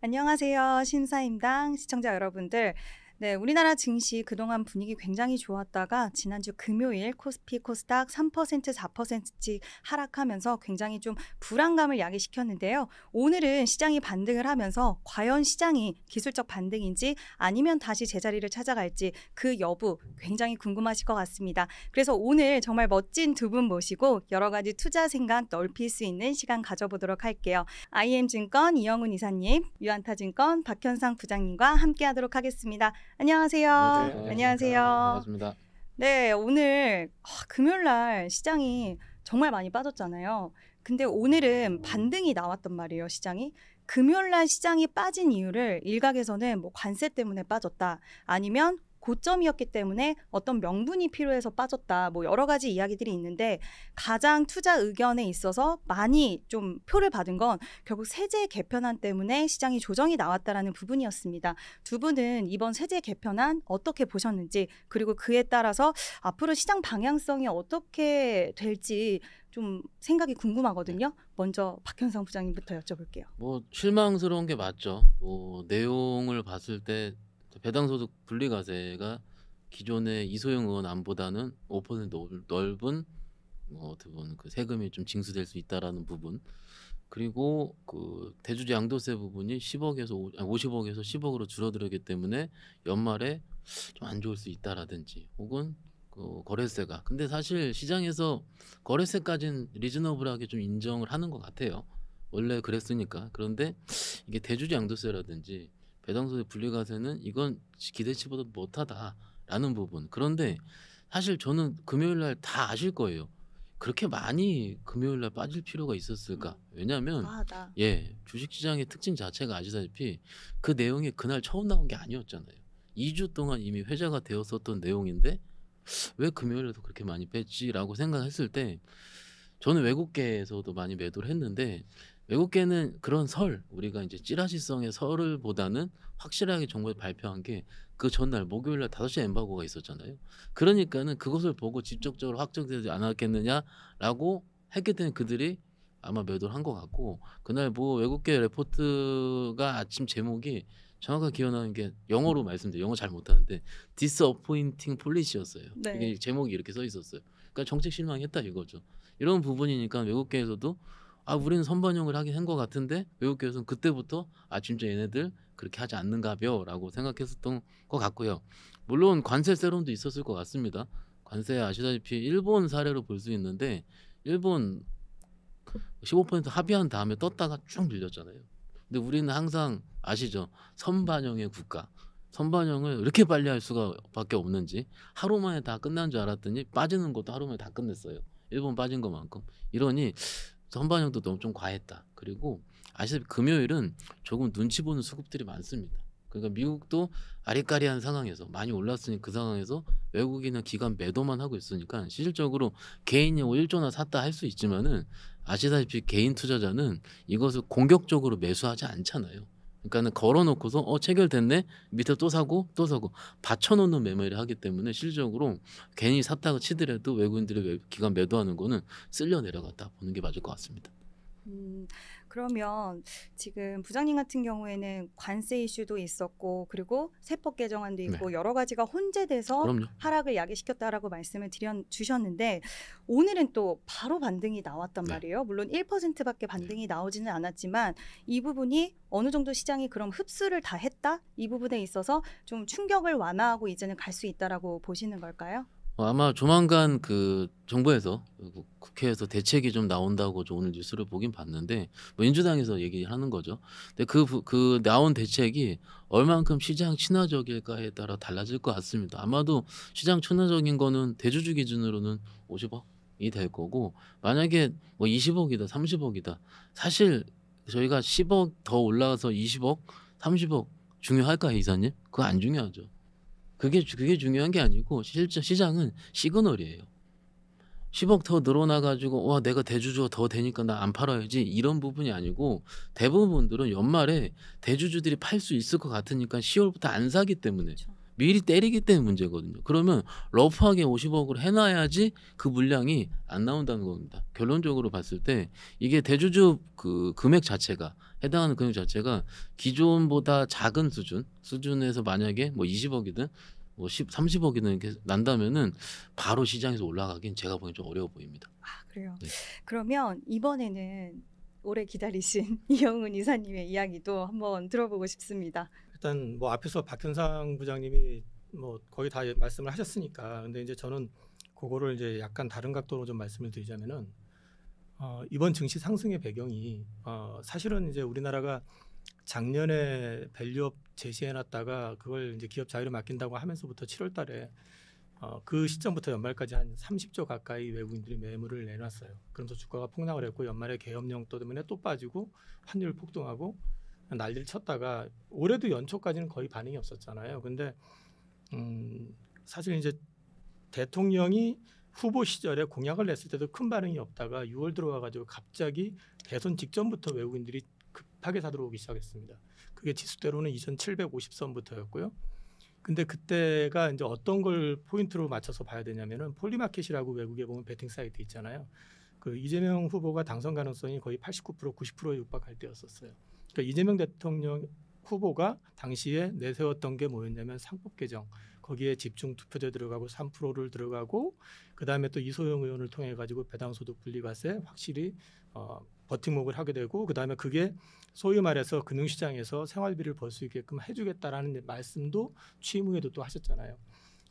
안녕하세요. 신사임당 시청자 여러분들. 네, 우리나라 증시 그동안 분위기 굉장히 좋았다가 지난주 금요일 코스피 코스닥 3% 4%씩 하락하면서 굉장히 좀 불안감을 야기시켰는데요. 오늘은 시장이 반등을 하면서 과연 시장이 기술적 반등인지 아니면 다시 제자리를 찾아갈지 그 여부 굉장히 궁금하실 것 같습니다. 그래서 오늘 정말 멋진 두 분 모시고 여러 가지 투자 생각 넓힐 수 있는 시간 가져보도록 할게요. IM증권 이영훈 이사님, 유안타증권 박현상 부장님과 함께하도록 하겠습니다. 안녕하세요. 안녕하세요. 안녕하세요. 반갑습니다. 네, 오늘 금요일 날 시장이 정말 많이 빠졌잖아요. 근데 오늘은 반등이 나왔단 말이에요, 시장이. 금요일 날 시장이 빠진 이유를 일각에서는 뭐 관세 때문에 빠졌다. 아니면 고점이었기 때문에 어떤 명분이 필요해서 빠졌다. 뭐 여러 가지 이야기들이 있는데 가장 투자 의견에 있어서 많이 좀 표를 받은 건 결국 세제 개편안 때문에 시장이 조정이 나왔다라는 부분이었습니다. 두 분은 이번 세제 개편안 어떻게 보셨는지, 그리고 그에 따라서 앞으로 시장 방향성이 어떻게 될지 좀 생각이 궁금하거든요. 먼저 박현상 부장님부터 여쭤볼게요. 뭐 실망스러운 게 맞죠. 뭐 내용을 봤을 때 배당소득 분리과세가 기존의 이소영 의원 안보다는 5% 넓은 어떻게 보면 그 세금이 좀 징수될 수 있다라는 부분, 그리고 그 대주주 양도세 부분이 10억에서 50억에서 10억으로 줄어들기 때문에 연말에 좀 안 좋을 수 있다라든지, 혹은 그 거래세가, 근데 사실 시장에서 거래세까지는 리즈너블하게 좀 인정을 하는 것 같아요. 원래 그랬으니까. 그런데 이게 대주주 양도세라든지 배당소득 분리과세는 이건 기대치보다 못하다라는 부분. 그런데 사실 저는 금요일 날 다 아실 거예요. 그렇게 많이 금요일 날 빠질 필요가 있었을까? 왜냐하면 과하다. 주식시장의 특징 자체가 아시다시피 그 내용이 그날 처음 나온 게 아니었잖아요. 2주 동안 이미 회자가 되었었던 내용인데 왜 금요일에도 그렇게 많이 뺐지라고 생각했을 때, 저는 외국계에서도 많이 매도를 했는데, 외국계는 그런 우리가 이제 찌라시성의 설을 보다는 확실하게 정부에 발표한 게 그 전날 목요일 날 5시 엠바고가 있었잖아요. 그러니까는 그것을 보고 직접적으로 확정되지 않았겠느냐라고 했기 때문에 그들이 아마 매도를 한 것 같고, 그날 뭐 외국계 레포트가 아침 제목이 정확하게 기억나는 게, 영어로 말씀드려요. 영어 잘 못하는데 disappointing policy였어요. 네. 이게 제목이 이렇게 써 있었어요. 그러니까 정책 실망했다 이거죠. 이런 부분이니까 외국계에서도 우리는 선반영을 하긴 한 것 같은데, 외국계에서는 그때부터 진짜 얘네들 그렇게 하지 않는가벼라고 생각했었던 것 같고요. 물론 관세 세론도 있었을 것 같습니다. 관세 아시다시피 일본 사례로 볼 수 있는데, 일본 15% 합의한 다음에 떴다가 쭉 밀렸잖아요. 근데 우리는 항상 아시죠? 선반영의 국가. 선반영을 이렇게 빨리 할 수가 밖에 없는지, 하루 만에 다 끝난 줄 알았더니 빠지는 것도 하루 만에 다 끝냈어요. 일본 빠진 것만큼. 이러니 선반영도 너무 좀 과했다. 그리고 아시다시피 금요일은 조금 눈치 보는 수급들이 많습니다. 그러니까 미국도 아리까리한 상황에서 많이 올랐으니 그 상황에서 외국인은 기관 매도만 하고 있으니까 실질적으로 개인이 1조나 샀다 할 수 있지만은, 아시다시피 개인 투자자는 이것을 공격적으로 매수하지 않잖아요. 그러니까는 걸어놓고서 체결됐네, 밑에 또 사고 또 사고 받쳐놓는 매매를 하기 때문에 실질적으로 괜히 샀다가 치더라도 외국인들이 기관 매도하는 거는 쓸려 내려갔다 보는 게 맞을 것 같습니다. 그러면 지금 부장님 같은 경우에는 관세 이슈도 있었고, 그리고 세법 개정안도 있고 여러 가지가 혼재돼서 그럼요. 하락을 야기시켰다라고 말씀을 주셨는데 오늘은 또 바로 반등이 나왔단 네. 말이에요. 물론 1%밖에 반등이 나오지는 않았지만 이 부분이 어느 정도 시장이 그럼 흡수를 다 했다? 이 부분에 있어서 좀 충격을 완화하고 이제는 갈 수 있다라고 보시는 걸까요? 아마 조만간 그 정부에서, 국회에서 대책이 좀 나온다고 저 오늘 뉴스를 보긴 봤는데, 뭐 민주당에서 얘기하는 거죠. 근데 그 나온 대책이 얼만큼 시장 친화적일까에 따라 달라질 것 같습니다. 아마도 시장 친화적인 거는 대주주 기준으로는 50억이 될 거고, 만약에 뭐 20억이다 30억이다, 사실 저희가 10억 더 올라가서 20억 30억 중요할까요, 이사님? 그거 안 중요하죠. 그게 중요한 게 아니고, 실제 시장은 시그널이에요. 10억 더 늘어나 가지고 와 내가 대주주가 더 되니까 나 안 팔아야지, 이런 부분이 아니고, 대부분 분들은 연말에 대주주들이 팔 수 있을 것 같으니까 10월부터 안 사기 때문에 그렇죠. 미리 때리기 때문에 문제거든요. 그러면 러프하게 50억으로 해놔야지 그 물량이 안 나온다는 겁니다. 결론적으로 봤을 때 이게 대주주 그 금액 자체가 해당하는 금액 자체가 기존보다 작은 수준에서 만약에 뭐 20억이든 뭐 30억이든 이렇게 난다면은 바로 시장에서 올라가긴 제가 보기엔 좀 어려워 보입니다. 아, 그래요. 네. 그러면 이번에는 오래 기다리신 이영훈 이사님의 이야기도 한번 들어보고 싶습니다. 일단 뭐 앞에서 박현상 부장님이 뭐 거의 다 말씀을 하셨으니까, 근데 이제 저는 그거를 이제 약간 다른 각도로 좀 말씀을 드리자면은 이번 증시 상승의 배경이 사실은 이제 우리나라가 작년에 밸류업 제시해놨다가 그걸 이제 기업 자유로 맡긴다고 하면서부터 7월달에 그 시점부터 연말까지 한 30조 가까이 외국인들이 매물을 내놨어요. 그러면서 주가가 폭락을 했고 연말에 계엄령 때문에 또 빠지고 환율 폭등하고 난리를 쳤다가 올해도 연초까지는 거의 반응이 없었잖아요. 근데 사실 이제 대통령이 후보 시절에 공약을 냈을 때도 큰 반응이 없다가 6월 들어와가지고 갑자기 대선 직전부터 외국인들이 급하게 사들어오기 시작했습니다. 그게 지수대로는 2,750선부터였고요. 근데 그때가 이제 어떤 걸 포인트로 맞춰서 봐야 되냐면은 폴리마켓이라고 외국에 보면 베팅 사이트 있잖아요. 그 이재명 후보가 당선 가능성이 거의 89% 90%에 육박할 때였었어요. 그러니까 이재명 대통령 후보가 당시에 내세웠던 게 뭐였냐면 상법 개정, 거기에 집중 투표제 들어가고 3%를 들어가고 그다음에 또 이소영 의원을 통해 가지고 배당소득 분리과세 확실히 버팀목을 하게 되고 그다음에 그게 소위 말해서 금융시장에서 생활비를 벌 수 있게끔 해주겠다라는 말씀도 취임 후에도 또 하셨잖아요.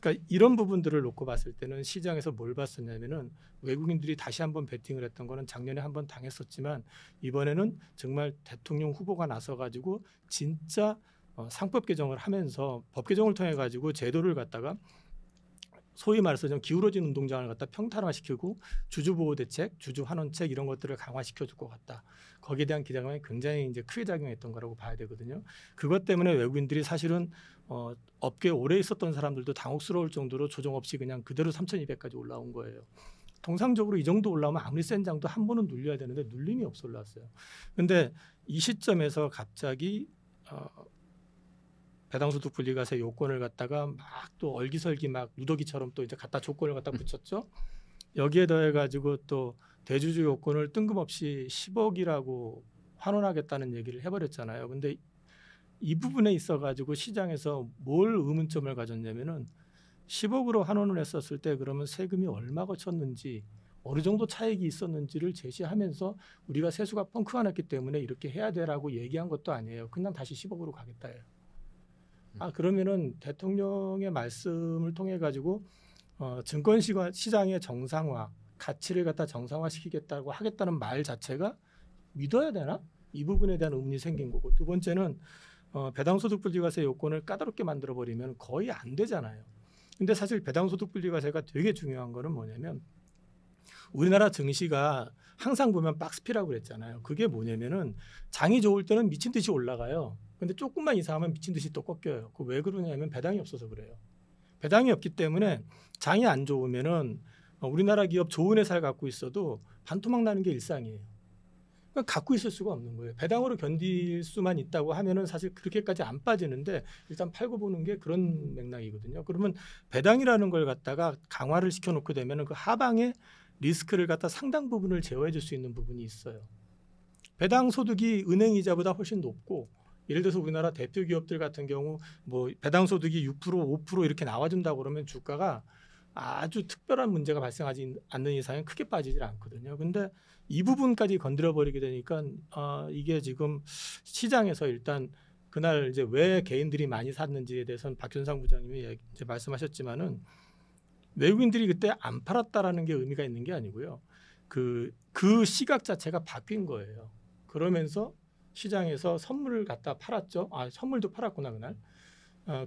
그러니까 이런 부분들을 놓고 봤을 때는 시장에서 뭘 봤었냐면은 외국인들이 다시 한번 베팅을 했던 거는 작년에 한번 당했었지만 이번에는 정말 대통령 후보가 나서 가지고 진짜 상법 개정을 하면서 법 개정을 통해 가지고 제도를 갖다가 소위 말해서 좀 기울어진 운동장을 갖다 평탄화시키고 주주보호 대책, 주주환원책 이런 것들을 강화시켜 줄 것 같다. 거기에 대한 기대감이 굉장히 이제 크게 작용했던 거라고 봐야 되거든요. 그것 때문에 외국인들이 사실은 업계에 오래 있었던 사람들도 당혹스러울 정도로 조정 없이 그냥 그대로 3,200까지 올라온 거예요. 통상적으로 이 정도 올라오면 아무리 센 장도 한 번은 눌려야 되는데 눌림이 없어 올랐어요. 근데 이 시점에서 갑자기 배당소득 분리과세 요건을 갖다가 막 또 얼기설기 막 누더기처럼 또 이제 갖다 조건을 갖다 붙였죠. 여기에 더해 가지고 또 대주주 요건을 뜬금없이 10억이라고 환원하겠다는 얘기를 해버렸잖아요. 근데 이 부분에 있어 가지고 시장에서 뭘 의문점을 가졌냐면은 10억으로 환원을 했었을 때 그러면 세금이 얼마 거쳤는지 어느 정도 차익이 있었는지를 제시하면서 우리가 세수가 펑크가 났기 때문에 이렇게 해야 되라고 얘기한 것도 아니에요. 그냥 다시 10억으로 가겠다예요. 그러면은 대통령의 말씀을 통해 가지고 증권 시장의 정상화, 가치를 갖다 정상화시키겠다고 하겠다는 말 자체가 믿어야 되나? 이 부분에 대한 의문이 생긴 거고 두 번째는 배당소득 분리과세 요건을 까다롭게 만들어 버리면 거의 안 되잖아요. 근데 사실 배당소득 분리과세가 되게 중요한 거는 뭐냐면 우리나라 증시가 항상 보면 박스피라고 그랬잖아요. 그게 뭐냐면은 장이 좋을 때는 미친 듯이 올라가요. 근데 조금만 이상하면 미친 듯이 또 꺾여요. 그 왜 그러냐면 배당이 없어서 그래요. 배당이 없기 때문에 장이 안 좋으면은 우리나라 기업 좋은 회사를 갖고 있어도 반토막 나는 게 일상이에요. 그러니까 갖고 있을 수가 없는 거예요. 배당으로 견딜 수만 있다고 하면은 사실 그렇게까지 안 빠지는데 일단 팔고 보는 게 그런 맥락이거든요. 그러면 배당이라는 걸 갖다가 강화를 시켜놓게 되면은 그 하방에 리스크를 갖다 상당 부분을 제어해 줄 수 있는 부분이 있어요. 배당 소득이 은행 이자보다 훨씬 높고 예를 들어서 우리나라 대표 기업들 같은 경우 뭐 배당 소득이 6% 5% 이렇게 나와준다고 그러면 주가가 아주 특별한 문제가 발생하지 않는 이상은 크게 빠지질 않거든요. 근데 이 부분까지 건드려 버리게 되니까 이게 지금 시장에서 일단 그날 이제 왜 개인들이 많이 샀는지에 대해서는 박현상 부장님이 이제 말씀하셨지만은 외국인들이 그때 안 팔았다라는 게 의미가 있는 게 아니고요. 그 시각 자체가 바뀐 거예요. 그러면서 시장에서 선물을 갖다 팔았죠. 선물도 팔았구나 그날.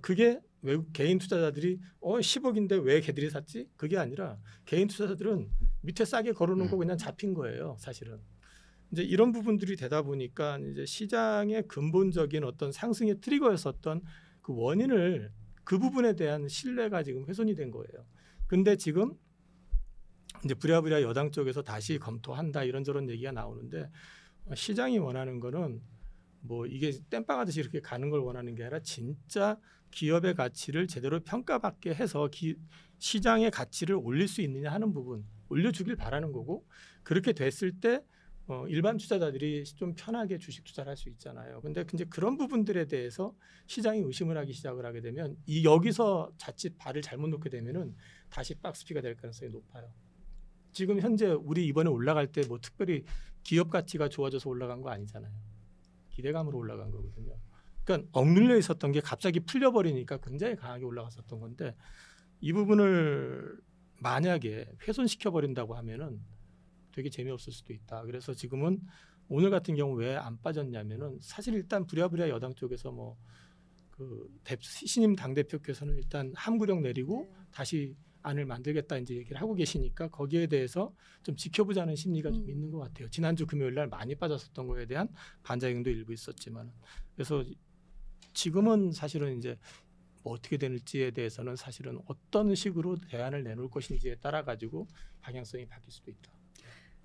그게 외국 개인 투자자들이 10억인데 왜 걔들이 샀지? 그게 아니라 개인 투자자들은 밑에 싸게 걸어놓고 그냥 잡힌 거예요. 사실은. 이제 이런 부분들이 되다 보니까 이제 시장의 근본적인 어떤 상승의 트리거였었던 그 원인을 그 부분에 대한 신뢰가 지금 훼손이 된 거예요. 근데 지금 이제 부랴부랴 여당 쪽에서 다시 검토한다 이런저런 얘기가 나오는데 시장이 원하는 거는 뭐 이게 땜빵하듯이 이렇게 가는 걸 원하는 게 아니라 진짜 기업의 가치를 제대로 평가받게 해서 시장의 가치를 올릴 수 있느냐 하는 부분 올려주길 바라는 거고 그렇게 됐을 때 일반 투자자들이 좀 편하게 주식 투자를 할 수 있잖아요. 근데 이제 그런 부분들에 대해서 시장이 의심을 하기 시작을 하게 되면 여기서 자칫 발을 잘못 놓게 되면은 다시 박스피가 될 가능성이 높아요. 지금 현재 우리 이번에 올라갈 때 뭐 특별히 기업 가치가 좋아져서 올라간 거 아니잖아요. 기대감으로 올라간 거거든요. 그러니까 억눌려 있었던 게 갑자기 풀려버리니까 굉장히 강하게 올라갔었던 건데 이 부분을 만약에 훼손시켜 버린다고 하면은 되게 재미없을 수도 있다. 그래서 지금은 오늘 같은 경우 왜 안 빠졌냐면은 사실 일단 부랴부랴 여당 쪽에서 뭐 그 신임 당 대표께서는 일단 함구령 내리고 다시 안을 만들겠다 이제 얘기를 하고 계시니까 거기에 대해서 좀 지켜보자는 심리가 좀 있는 것 같아요. 지난주 금요일 날 많이 빠졌었던 거에 대한 반작용도 일부 있었지만 그래서 지금은 사실은 이제 뭐 어떻게 될지에 대해서는 사실은 어떤 식으로 대안을 내놓을 것인지에 따라 가지고 방향성이 바뀔 수도 있다.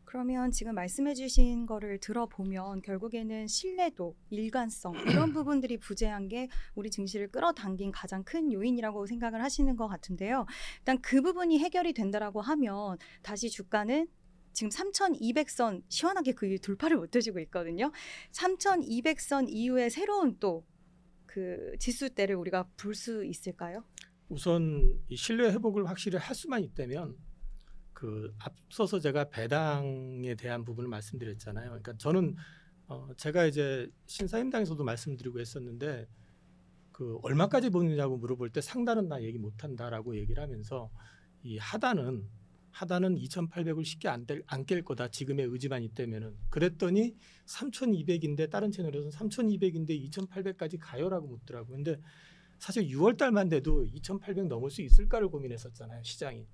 그러면 지금 말씀해 주신 거를 들어보면 결국에는 신뢰도, 일관성 이런 부분들이 부재한 게 우리 증시를 끌어당긴 가장 큰 요인이라고 생각을 하시는 것 같은데요. 일단 그 부분이 해결이 된다라고 하면 다시 주가는 지금 3,200선 시원하게 그 돌파를 못 해주고 있거든요. 3,200선 이후에 새로운 또 그 지수대를 우리가 볼 수 있을까요? 우선 이 신뢰 회복을 확실히 할 수만 있다면 그 앞서서 제가 배당에 대한 부분을 말씀드렸잖아요. 그러니까 저는 제가 이제 신사임당에서도 말씀드리고 했었는데 그 얼마까지 보느냐고 물어볼 때 상단은 나 얘기 못한다라고 얘기를 하면서 이 하단은 2,800을 쉽게 안 깰 거다. 지금의 의지만 있다면은. 그랬더니 3,200인데 다른 채널에서는 3,200인데 2,800까지 가요라고 묻더라고요. 근데 사실 6월 달만 돼도 2,800 넘을 수 있을까를 고민했었잖아요. 시장이.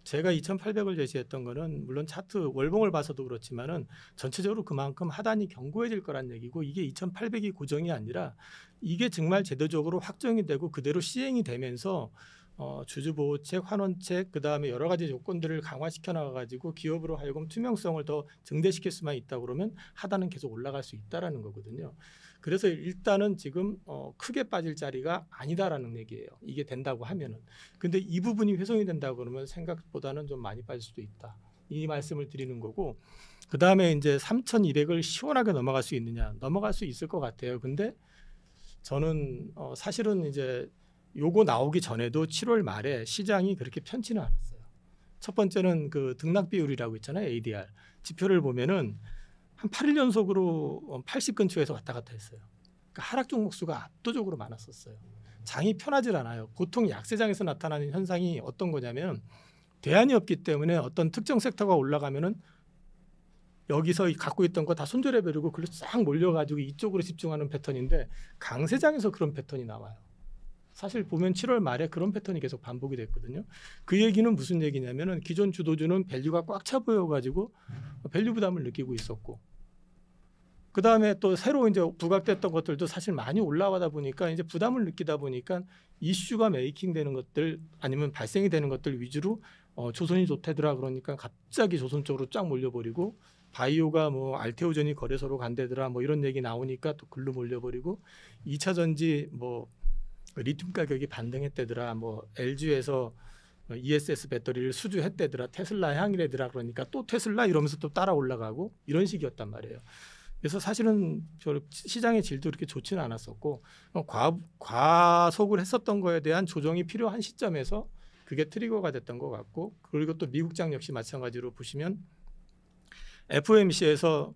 제가 2,800을 제시했던 거는 물론 차트 월봉을 봐서도 그렇지만은 전체적으로 그만큼 하단이 견고해질 거란 얘기고 이게 2,800이 고정이 아니라 이게 정말 제도적으로 확정이 되고 그대로 시행이 되면서 주주보호책, 환원책, 그 다음에 여러 가지 조건들을 강화시켜 나가가지고 기업으로 하여금 투명성을 더 증대시킬 수만 있다 그러면 하단은 계속 올라갈 수 있다라는 거거든요. 그래서 일단은 지금 크게 빠질 자리가 아니다라는 얘기예요. 이게 된다고 하면은. 근데 이 부분이 훼손이 된다고 그러면 생각보다는 좀 많이 빠질 수도 있다. 이 말씀을 드리는 거고 그 다음에 이제 3,200을 시원하게 넘어갈 수 있느냐? 넘어갈 수 있을 것 같아요. 근데 저는 사실은 이제 요거 나오기 전에도 7월 말에 시장이 그렇게 편치는 않았어요. 첫 번째는 그 등락 비율이라고 있잖아요. ADR 지표를 보면은 한 8일 연속으로 80 근처에서 왔다 갔다 했어요. 그러니까 하락 종목 수가 압도적으로 많았었어요. 장이 편하질 않아요. 보통 약세장에서 나타나는 현상이 어떤 거냐면 대안이 없기 때문에 어떤 특정 섹터가 올라가면은 여기서 갖고 있던 거 다 손절해 버리고 그걸로 싹 몰려가지고 이쪽으로 집중하는 패턴인데 강세장에서 그런 패턴이 나와요. 사실 보면 7월 말에 그런 패턴이 계속 반복이 됐거든요. 그 얘기는 무슨 얘기냐면은 기존 주도주는 밸류가 꽉 차 보여가지고 밸류 부담을 느끼고 있었고, 그 다음에 또 새로 이제 부각됐던 것들도 사실 많이 올라가다 보니까 이제 부담을 느끼다 보니까 이슈가 메이킹되는 것들 아니면 발생이 되는 것들 위주로 조선이 좋대더라 그러니까 갑자기 조선 쪽으로 쫙 몰려버리고 바이오가 뭐 알테오전이 거래소로 간대더라 뭐 이런 얘기 나오니까 또 글로 몰려버리고 2차 전지 뭐 리튬 가격이 반등했대더라 뭐 LG에서 ESS 배터리를 수주했대더라 테슬라 향이래더라 그러니까 또 테슬라 이러면서 또 따라 올라가고 이런 식이었단 말이에요. 그래서 사실은 시장의 질도 그렇게 좋지는 않았었고 과속을 했었던 거에 대한 조정이 필요한 시점에서 그게 트리거가 됐던 것 같고, 그리고 또 미국장 역시 마찬가지로 보시면 FOMC에서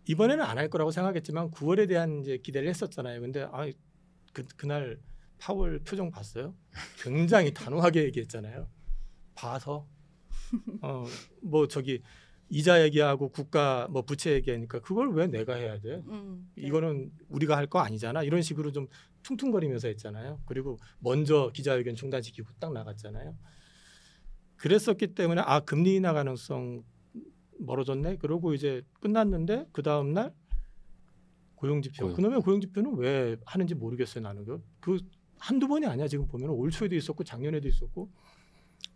이번에는 안 할 거라고 생각했지만 9월에 대한 이제 기대를 했었잖아요. 근데 그날 파월 표정 봤어요? 굉장히 단호하게 얘기했잖아요. 봐서 뭐 저기 이자 얘기하고 국가 뭐 부채 얘기하니까 그걸 왜 내가 해야 돼? 네. 이거는 우리가 할 거 아니잖아. 이런 식으로 좀 퉁퉁거리면서 했잖아요. 그리고 먼저 기자회견 중단시키고 딱 나갔잖아요. 그랬었기 때문에 금리 인하 가능성 멀어졌네. 그러고 이제 끝났는데 그 다음 날 고용지표. 그놈의 고용지표는 왜 하는지 모르겠어요. 나는 그 한두 번이 아니야. 지금 보면 올 초에도 있었고 작년에도 있었고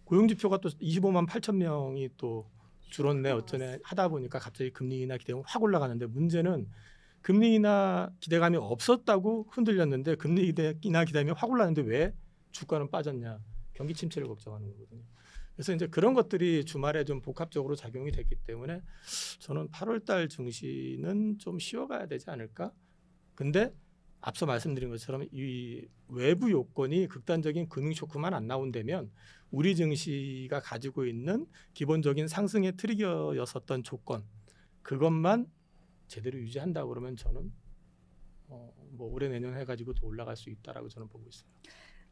고용지표가 또 25만 8천 명이 또 줄었네 어쩌네 하다 보니까 갑자기 금리 인하 기대가 확 올라가는데 문제는 금리 인하 기대감이 없었다고 흔들렸는데 금리 인하 기대감이 확 올랐는데 왜 주가는 빠졌냐? 경기 침체를 걱정하는 거거든요. 그래서 이제 그런 것들이 주말에 좀 복합적으로 작용이 됐기 때문에 저는 8월달 증시는 좀 쉬어가야 되지 않을까? 근데 앞서 말씀드린 것처럼 이 외부 요건이 극단적인 금융 쇼크만 안 나온다면 우리 증시가 가지고 있는 기본적인 상승의 트리거였었던 조건 그것만 제대로 유지한다 그러면 저는 뭐 올해 내년 해가지고 더 올라갈 수 있다라고 저는 보고 있어요.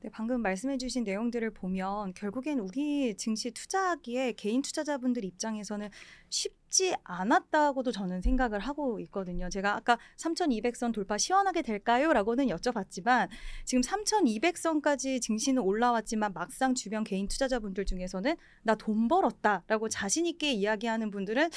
네, 방금 말씀해주신 내용들을 보면 결국엔 우리 증시 투자하기에 개인 투자자분들 입장에서는 쉽지 않았다고도 저는 생각을 하고 있거든요. 제가 아까 3,200선 돌파 시원하게 될까요? 라고는 여쭤봤지만 지금 3,200선까지 증시는 올라왔지만 막상 주변 개인 투자자분들 중에서는 나 돈 벌었다라고 자신 있게 이야기하는 분들은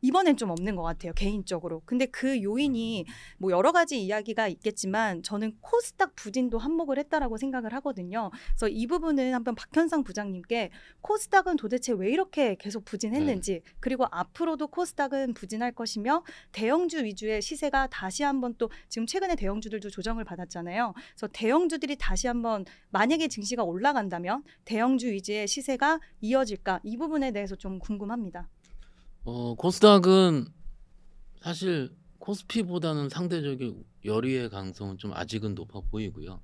이번엔 좀 없는 것 같아요, 개인적으로. 근데 그 요인이 뭐 여러 가지 이야기가 있겠지만 저는 코스닥 부진도 한몫을 했다라고 생각을 하거든요. 그래서 이 부분은 한번 박현상 부장님께 코스닥은 도대체 왜 이렇게 계속 부진했는지 그리고 앞으로도 코스닥은 부진할 것이며 대형주 위주의 시세가 다시 한번 또 지금 최근에 대형주들도 조정을 받았잖아요. 그래서 대형주들이 다시 한번 만약에 증시가 올라간다면 대형주 위주의 시세가 이어질까? 이 부분에 대해서 좀 궁금합니다. 코스닥은 사실 코스피보다는 상대적인 열의의 가능성은 좀 아직은 높아 보이고요.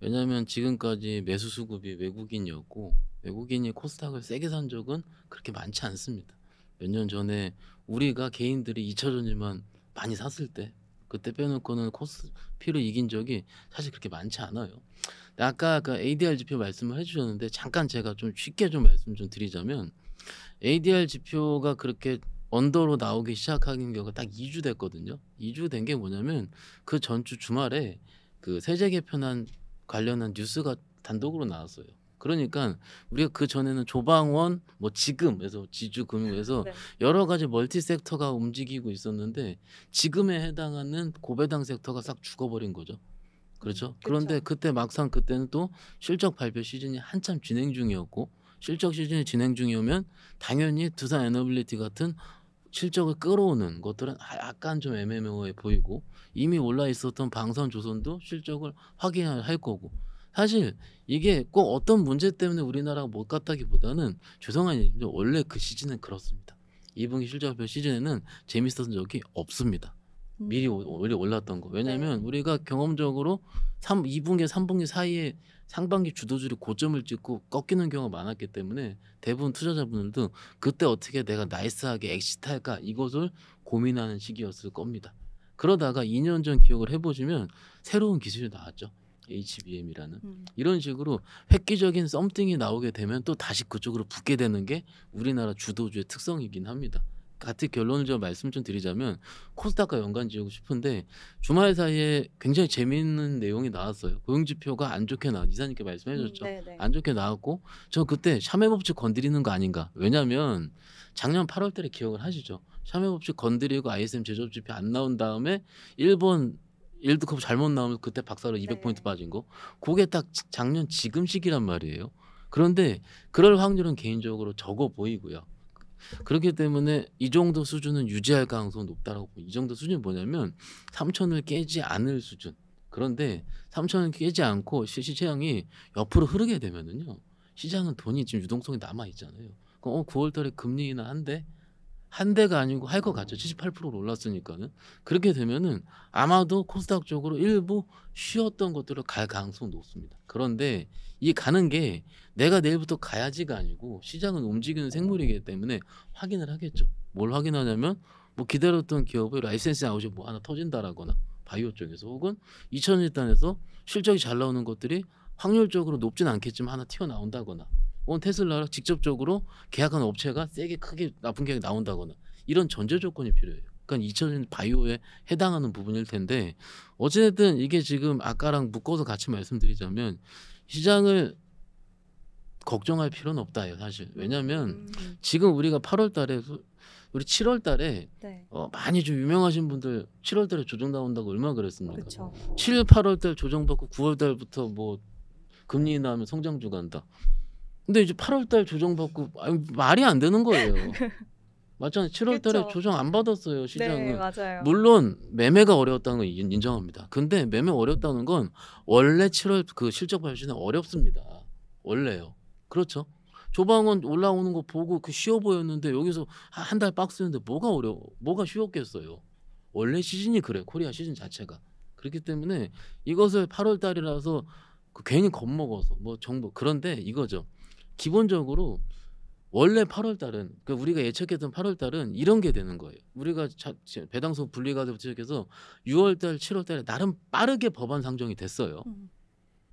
왜냐하면 지금까지 매수 수급이 외국인이었고 외국인이 코스닥을 세게 산 적은 그렇게 많지 않습니다. 몇 년 전에 우리가 개인들이 2차 전지만 많이 샀을 때 그때 빼놓고는 코스피를 이긴 적이 사실 그렇게 많지 않아요. 근데 아까 그 ADR 지표 말씀을 해주셨는데 잠깐 제가 좀 쉽게 좀 말씀 좀 드리자면 ADR 지표가 그렇게 언더로 나오기 시작하는 경우가 딱 2주 됐거든요. 2주 된 게 뭐냐면 그 전주 주말에 그 세제 개편안 관련한 뉴스가 단독으로 나왔어요. 그러니까 우리가 그 전에는 조방원 뭐 지금에서 지주금융에서 네. 여러 가지 멀티 섹터가 움직이고 있었는데 지금에 해당하는 고배당 섹터가 싹 죽어버린 거죠. 그렇죠. 그런데 그때 막상 그때는 또 실적 발표 시즌이 한참 진행 중이었고 실적 시즌이 진행 중이면 당연히 두산 에너빌리티 같은 실적을 끌어오는 것들은 약간 좀 애매모호해 보이고 이미 올라 있었던 방산조선도 실적을 확인할 거고 사실 이게 꼭 어떤 문제 때문에 우리나라가 못 갔다기보다는 죄송한 얘기죠. 원래 그 시즌은 그렇습니다. 2분기 실적 발표 시즌에는 재밌었던 적이 없습니다. 미리 올랐던 거. 왜냐면 우리가 경험적으로 2분기, 3분기 사이에 상반기 주도주들이 고점을 찍고 꺾이는 경우가 많았기 때문에 대부분 투자자분들도 그때 어떻게 내가 나이스하게 엑시트할까 이것을 고민하는 시기였을 겁니다. 그러다가 2년 전 기억을 해보시면 새로운 기술이 나왔죠. HBM이라는 이런 식으로 획기적인 썸띵이 나오게 되면 또 다시 그쪽으로 붙게 되는 게 우리나라 주도주의 특성이긴 합니다. 같은 결론을 좀 말씀 좀 드리자면 코스닥과 연관 지우고 싶은데 주말 사이에 굉장히 재미있는 내용이 나왔어요. 고용지표가 안 좋게 이사님께 말씀해 주셨죠. 안 좋게 나왔고 저 그때 샤메 법칙 건드리는 거 아닌가. 왜냐하면 작년 8월 달에 기억을 하시죠. 샤메 법칙 건드리고 ISM 제조업지표 안 나온 다음에 일본 일드컵 잘못 나오면 그때 박사로 200포인트 빠진 거. 그게 딱 작년 지금 시기란 말이에요. 그런데 그럴 확률은 개인적으로 적어 보이고요. 그렇기 때문에 이 정도 수준은 유지할 가능성이 높다라고 보이. 이 정도 수준이 뭐냐면 3천을 깨지 않을 수준. 그런데 3천을 깨지 않고 시장이 옆으로 흐르게 되면은요. 시장은 돈이 지금 유동성이 남아 있잖아요. 그럼 9월달에 금리 인하 한 대가 아니고 할 것 같죠. 78%로 올랐으니까는. 그렇게 되면은 아마도 코스닥 쪽으로 일부 쉬었던 것들을 갈 가능성이 높습니다. 그런데 이 가는 게 내가 내일부터 가야지가 아니고 시장은 움직이는 생물이기 때문에 확인을 하겠죠. 뭘 확인하냐면 뭐 기다렸던 기업의 라이센스 아웃이 뭐 하나 터진다라거나 바이오 쪽에서 혹은 2001단에서 실적이 잘 나오는 것들이 확률적으로 높진 않겠지만 하나 튀어나온다거나 혹은 테슬라랑 직접적으로 계약한 업체가 세게 크게 나쁜 계약이 나온다거나 이런 전제 조건이 필요해요. 그러니까 2000년 바이오에 해당하는 부분일 텐데 어쨌든 이게 지금 아까랑 묶어서 같이 말씀드리자면 시장을 걱정할 필요는 없다요 사실. 왜냐하면 지금 우리가 8월 달에 우리 7월 달에 많이 좀 유명하신 분들 7월 달에 조정 나온다고 얼마나 그랬습니까? 그쵸. 7, 8월 달 조정받고 9월 달부터 뭐 금리 인하하면 성장주 간다. 근데 이제 8월 달 조정받고 말이 안 되는 거예요. 맞잖아요. 7월 달에 그쵸. 조정 안 받았어요. 네, 시장은. 맞아요. 물론 매매가 어려웠다는 건 인정합니다. 근데 매매 어렵다는 건 원래 7월 그 실적 발표 시는 어렵습니다. 원래요. 그렇죠. 조방은 올라오는 거 보고 그 쉬워 보였는데 여기서 한 달 박스였는데 뭐가 쉬웠겠어요. 원래 시즌이 그래. 코리아 시즌 자체가. 그렇기 때문에 이것을 8월 달이라서 괜히 겁먹어서 뭐 정부 그런데 이거죠. 기본적으로 원래 8월 달은 우리가 예측했던 8월 달은 이런 게 되는 거예요. 우리가 배당소 분리가대부 시작해서 6월 달, 7월 달에 나름 빠르게 법안 상정이 됐어요.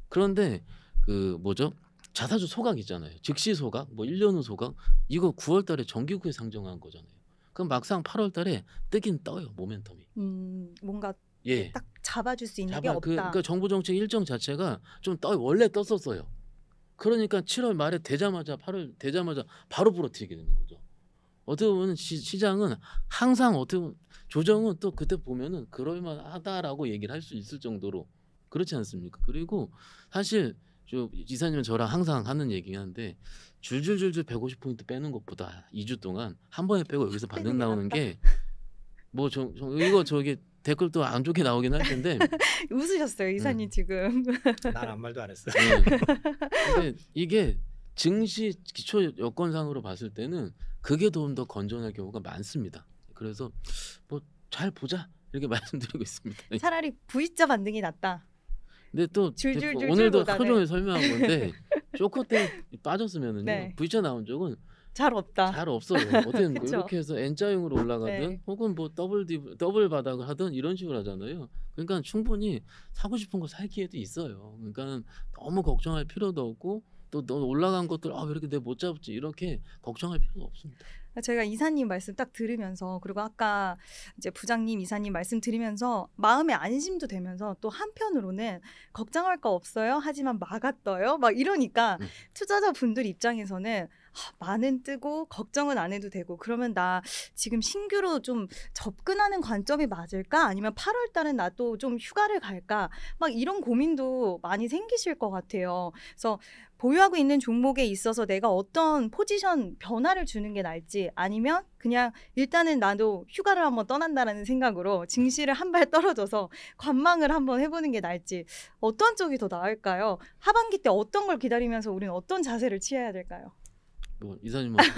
그런데 그 뭐죠? 자사주 소각 있잖아요. 즉시 소각, 뭐 1년 후 소각 이거 9월 달에 정기국회 상정한 거잖아요. 그럼 막상 8월 달에 뜨긴 떠요. 모멘텀이. 뭔가 예. 딱 잡아줄 수 있는 게 잡아 없다. 그러니까 정부 정책 일정 자체가 좀 원래 떴었어요. 그러니까 7월 말에 되자마자 8월 되자마자 바로 부러뜨리게 되는 거죠. 어떻게 보면 시장은 항상 어떻게 보면 조정은 또 그때 보면은 그럴만하다라고 얘기를 할 수 있을 정도로 그렇지 않습니까? 그리고 사실 이사님은 저랑 항상 하는 얘기긴 한데 줄줄줄줄 150포인트 빼는 것보다 2주 동안 한 번에 빼고 여기서 반등 나오는 게 뭐 이거 저기 댓글도 안 좋게 나오긴 할 텐데 웃으셨어요, 이사님 지금. 난 아무 말도 안 했어요. 근데 이게 증시 기초 여건상으로 봤을 때는 그게 좀 더 건전할 경우가 많습니다. 그래서 뭐 잘 보자 이렇게 말씀드리고 있습니다. 차라리 V자 반등이 낫다. 근데 또 줄줄줄줄보다는. 오늘도 하루 종일 설명한 건데 쇼커 때 빠졌으면은요 네. V자 나온 적은 잘 없다. 잘 없어요. 어떻게 그쵸. 이렇게 해서 N자형으로 올라가든 네. 혹은 뭐 더블 바닥을 하든 이런 식으로 하잖아요. 그러니까 충분히 사고 싶은 거 살 기회도 있어요. 그러니까 너무 걱정할 필요도 없고 또 올라간 것들 왜 이렇게 내가 못 잡지 이렇게 걱정할 필요가 없습니다. 제가 이사님 말씀 딱 들으면서 그리고 아까 이제 부장님 이사님 말씀 들으면서 마음의 안심도 되면서 또 한편으로는 걱정할 거 없어요. 하지만 막았어요. 막 이러니까 투자자분들 입장에서는 많은 뜨고 걱정은 안 해도 되고 그러면 나 지금 신규로 좀 접근하는 관점이 맞을까? 아니면 8월 달은 나 또 좀 휴가를 갈까? 막 이런 고민도 많이 생기실 것 같아요. 그래서 보유하고 있는 종목에 있어서 내가 어떤 포지션 변화를 주는 게 나을지 아니면 그냥 일단은 나도 휴가를 한번 떠난다라는 생각으로 증시를 한 발 떨어져서 관망을 한번 해보는 게 나을지 어떤 쪽이 더 나을까요? 하반기 때 어떤 걸 기다리면서 우리는 어떤 자세를 취해야 될까요? 뭐 이사님 먼저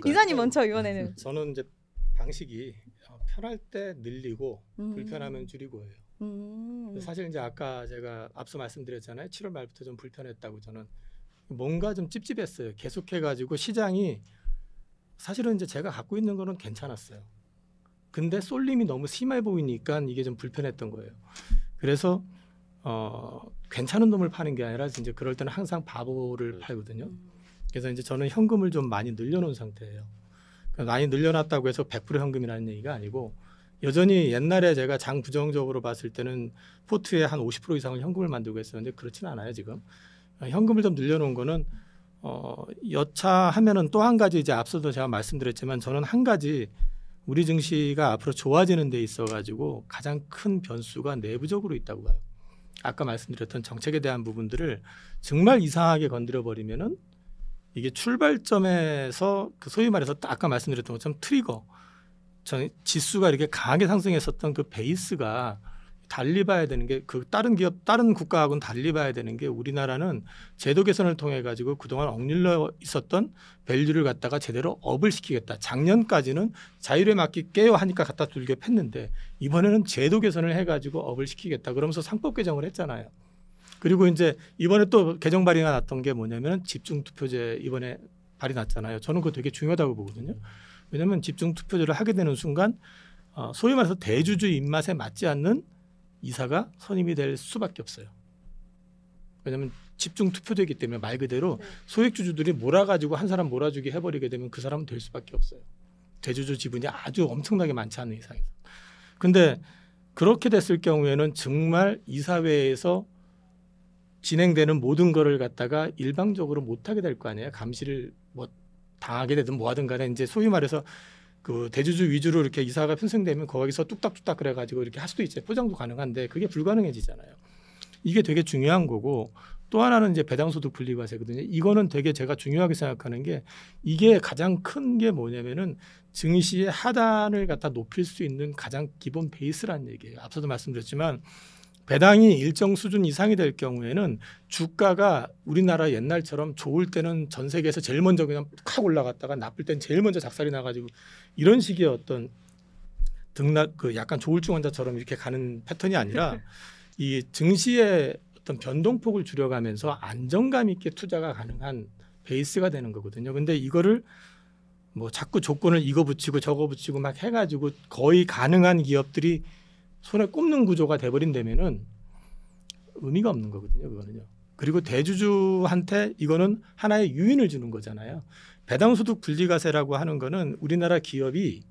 이사님 먼저 이번에는. 저는 이제 방식이 편할 때 늘리고 불편하면 줄이고예요. 사실 이제 아까 제가 앞서 말씀드렸잖아요. 7월 말부터 좀 불편했다고 저는 뭔가 좀 찝찝했어요. 계속해가지고 시장이 사실은 이제 제가 갖고 있는 거는 괜찮았어요. 근데 쏠림이 너무 심해 보이니까 이게 좀 불편했던 거예요. 그래서 괜찮은 놈을 파는 게 아니라 이제 그럴 때는 항상 바보를 팔거든요. 그래서 이제 저는 현금을 좀 많이 늘려놓은 상태예요. 그러니까 많이 늘려놨다고 해서 100% 현금이라는 얘기가 아니고 여전히 옛날에 제가 장 부정적으로 봤을 때는 포트에 한 50% 이상을 현금을 만들고 했었는데 그렇지는 않아요 지금. 현금을 좀 늘려놓은 거는 여차하면은 또 한 가지 이제 앞서도 제가 말씀드렸지만 저는 한 가지 우리 증시가 앞으로 좋아지는 데 있어 가지고 가장 큰 변수가 내부적으로 있다고 봐요. 아까 말씀드렸던 정책에 대한 부분들을 정말 이상하게 건드려 버리면은 이게 출발점에서 그 소위 말해서 아까 말씀드렸던 것처럼 트리거 지수가 이렇게 강하게 상승했었던 그 베이스가 달리 봐야 되는 게 그 다른 국가하고는 달리 봐야 되는 게 우리나라는 제도 개선을 통해 가지고 그동안 억눌려 있었던 밸류를 갖다가 제대로 업을 시키겠다. 작년까지는 자율에 맡길게요 하니까 갖다 두들겨 팼는데 이번에는 제도 개선을 해 가지고 업을 시키겠다. 그러면서 상법 개정을 했잖아요. 그리고 이제 이번에 또 개정 발의가 났던 게 뭐냐면 집중투표제 이번에 발의 났잖아요. 저는 그거 되게 중요하다고 보거든요. 왜냐하면 집중투표제를 하게 되는 순간 소위 말해서 대주주 입맛에 맞지 않는 이사가 선임이 될 수밖에 없어요. 왜냐하면 집중투표제이기 때문에 말 그대로 소액주주들이 몰아가지고 한 사람 몰아주게 해버리게 되면 그 사람은 될 수밖에 없어요. 대주주 지분이 아주 엄청나게 많지 않은 이상에서. 근데 그렇게 됐을 경우에는 정말 이사회에서 진행되는 모든 거를 갖다가 일방적으로 못하게 될 거 아니에요. 감시를 뭐 당하게 되든 뭐하든 간에 이제 소위 말해서 그 대주주 위주로 이렇게 이사가 편성되면 거기서 뚝딱뚝딱 그래가지고 이렇게 할 수도 있어요. 포장도 가능한데 그게 불가능해지잖아요. 이게 되게 중요한 거고 또 하나는 이제 배당소득 분리과세거든요. 이거는 되게 제가 중요하게 생각하는 게 이게 가장 큰 게 뭐냐면은 증시의 하단을 갖다 높일 수 있는 가장 기본 베이스라는 얘기예요. 앞서도 말씀드렸지만 배당이 일정 수준 이상이 될 경우에는 주가가 우리나라 옛날처럼 좋을 때는 전 세계에서 제일 먼저 그냥 칵 올라갔다가 나쁠 땐 제일 먼저 작살이 나가지고 이런 식의 어떤 등락 그 약간 조울증 환자처럼 이렇게 가는 패턴이 아니라 이 증시의 어떤 변동폭을 줄여가면서 안정감 있게 투자가 가능한 베이스가 되는 거거든요. 근데 이거를 뭐 자꾸 조건을 이거 붙이고 저거 붙이고 막 해가지고 거의 가능한 기업들이 손에 꼽는 구조가 돼버린다면은 의미가 없는 거거든요. 그거는요. 그리고 대주주한테 이거는 하나의 유인을 주는 거잖아요. 배당소득 분리과세라고 하는 거는 우리나라 기업이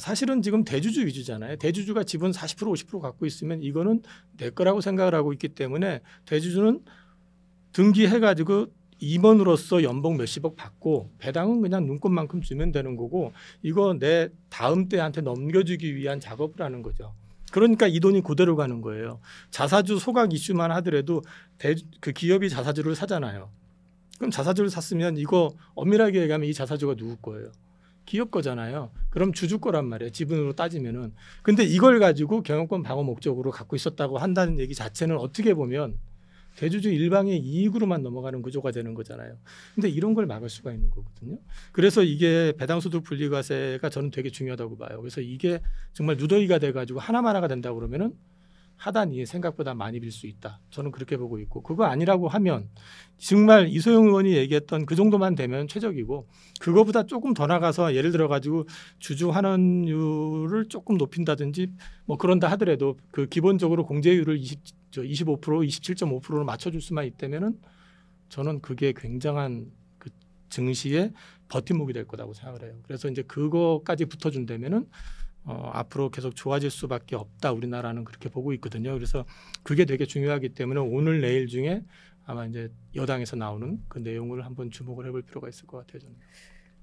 사실은 지금 대주주 위주잖아요. 대주주가 지분 40% 50% 갖고 있으면 이거는 내 거라고 생각을 하고 있기 때문에 대주주는 등기해가지고 임원으로서 연봉 몇십억 받고 배당은 그냥 눈꽃만큼 주면 되는 거고 이거 내 다음 때한테 넘겨주기 위한 작업을 하는 거죠. 그러니까 이 돈이 그대로 가는 거예요. 자사주 소각 이슈만 하더라도 그 기업이 자사주를 사잖아요. 그럼 자사주를 샀으면 이거 엄밀하게 얘기하면 이 자사주가 누구 거예요? 기업 거잖아요. 그럼 주주 거란 말이에요. 지분으로 따지면은. 근데 이걸 가지고 경영권 방어 목적으로 갖고 있었다고 한다는 얘기 자체는 어떻게 보면 대주주 일방의 이익으로만 넘어가는 구조가 되는 거잖아요. 근데 이런 걸 막을 수가 있는 거거든요. 그래서 이게 배당소득 분리과세가 저는 되게 중요하다고 봐요. 그래서 이게 정말 누더기가 돼가지고 하나가 된다고 그러면은 하단이 생각보다 많이 빌 수 있다. 저는 그렇게 보고 있고 그거 아니라고 하면 정말 이소영 의원이 얘기했던 그 정도만 되면 최적이고 그거보다 조금 더 나가서 예를 들어 가지고 주주 환원율을 조금 높인다든지 뭐 그런다 하더라도 그 기본적으로 공제율을 25% 27.5%로 맞춰줄 수만 있다면은 저는 그게 굉장한 그 증시의 버팀목이 될 거라고 생각을 해요. 그래서 이제 그거까지 붙어준다면은 앞으로 계속 좋아질 수밖에 없다. 우리나라는 그렇게 보고 있거든요. 그래서 그게 되게 중요하기 때문에 오늘 내일 중에 아마 이제 여당에서 나오는 그 내용을 한번 주목을 해볼 필요가 있을 것 같아요. 저는.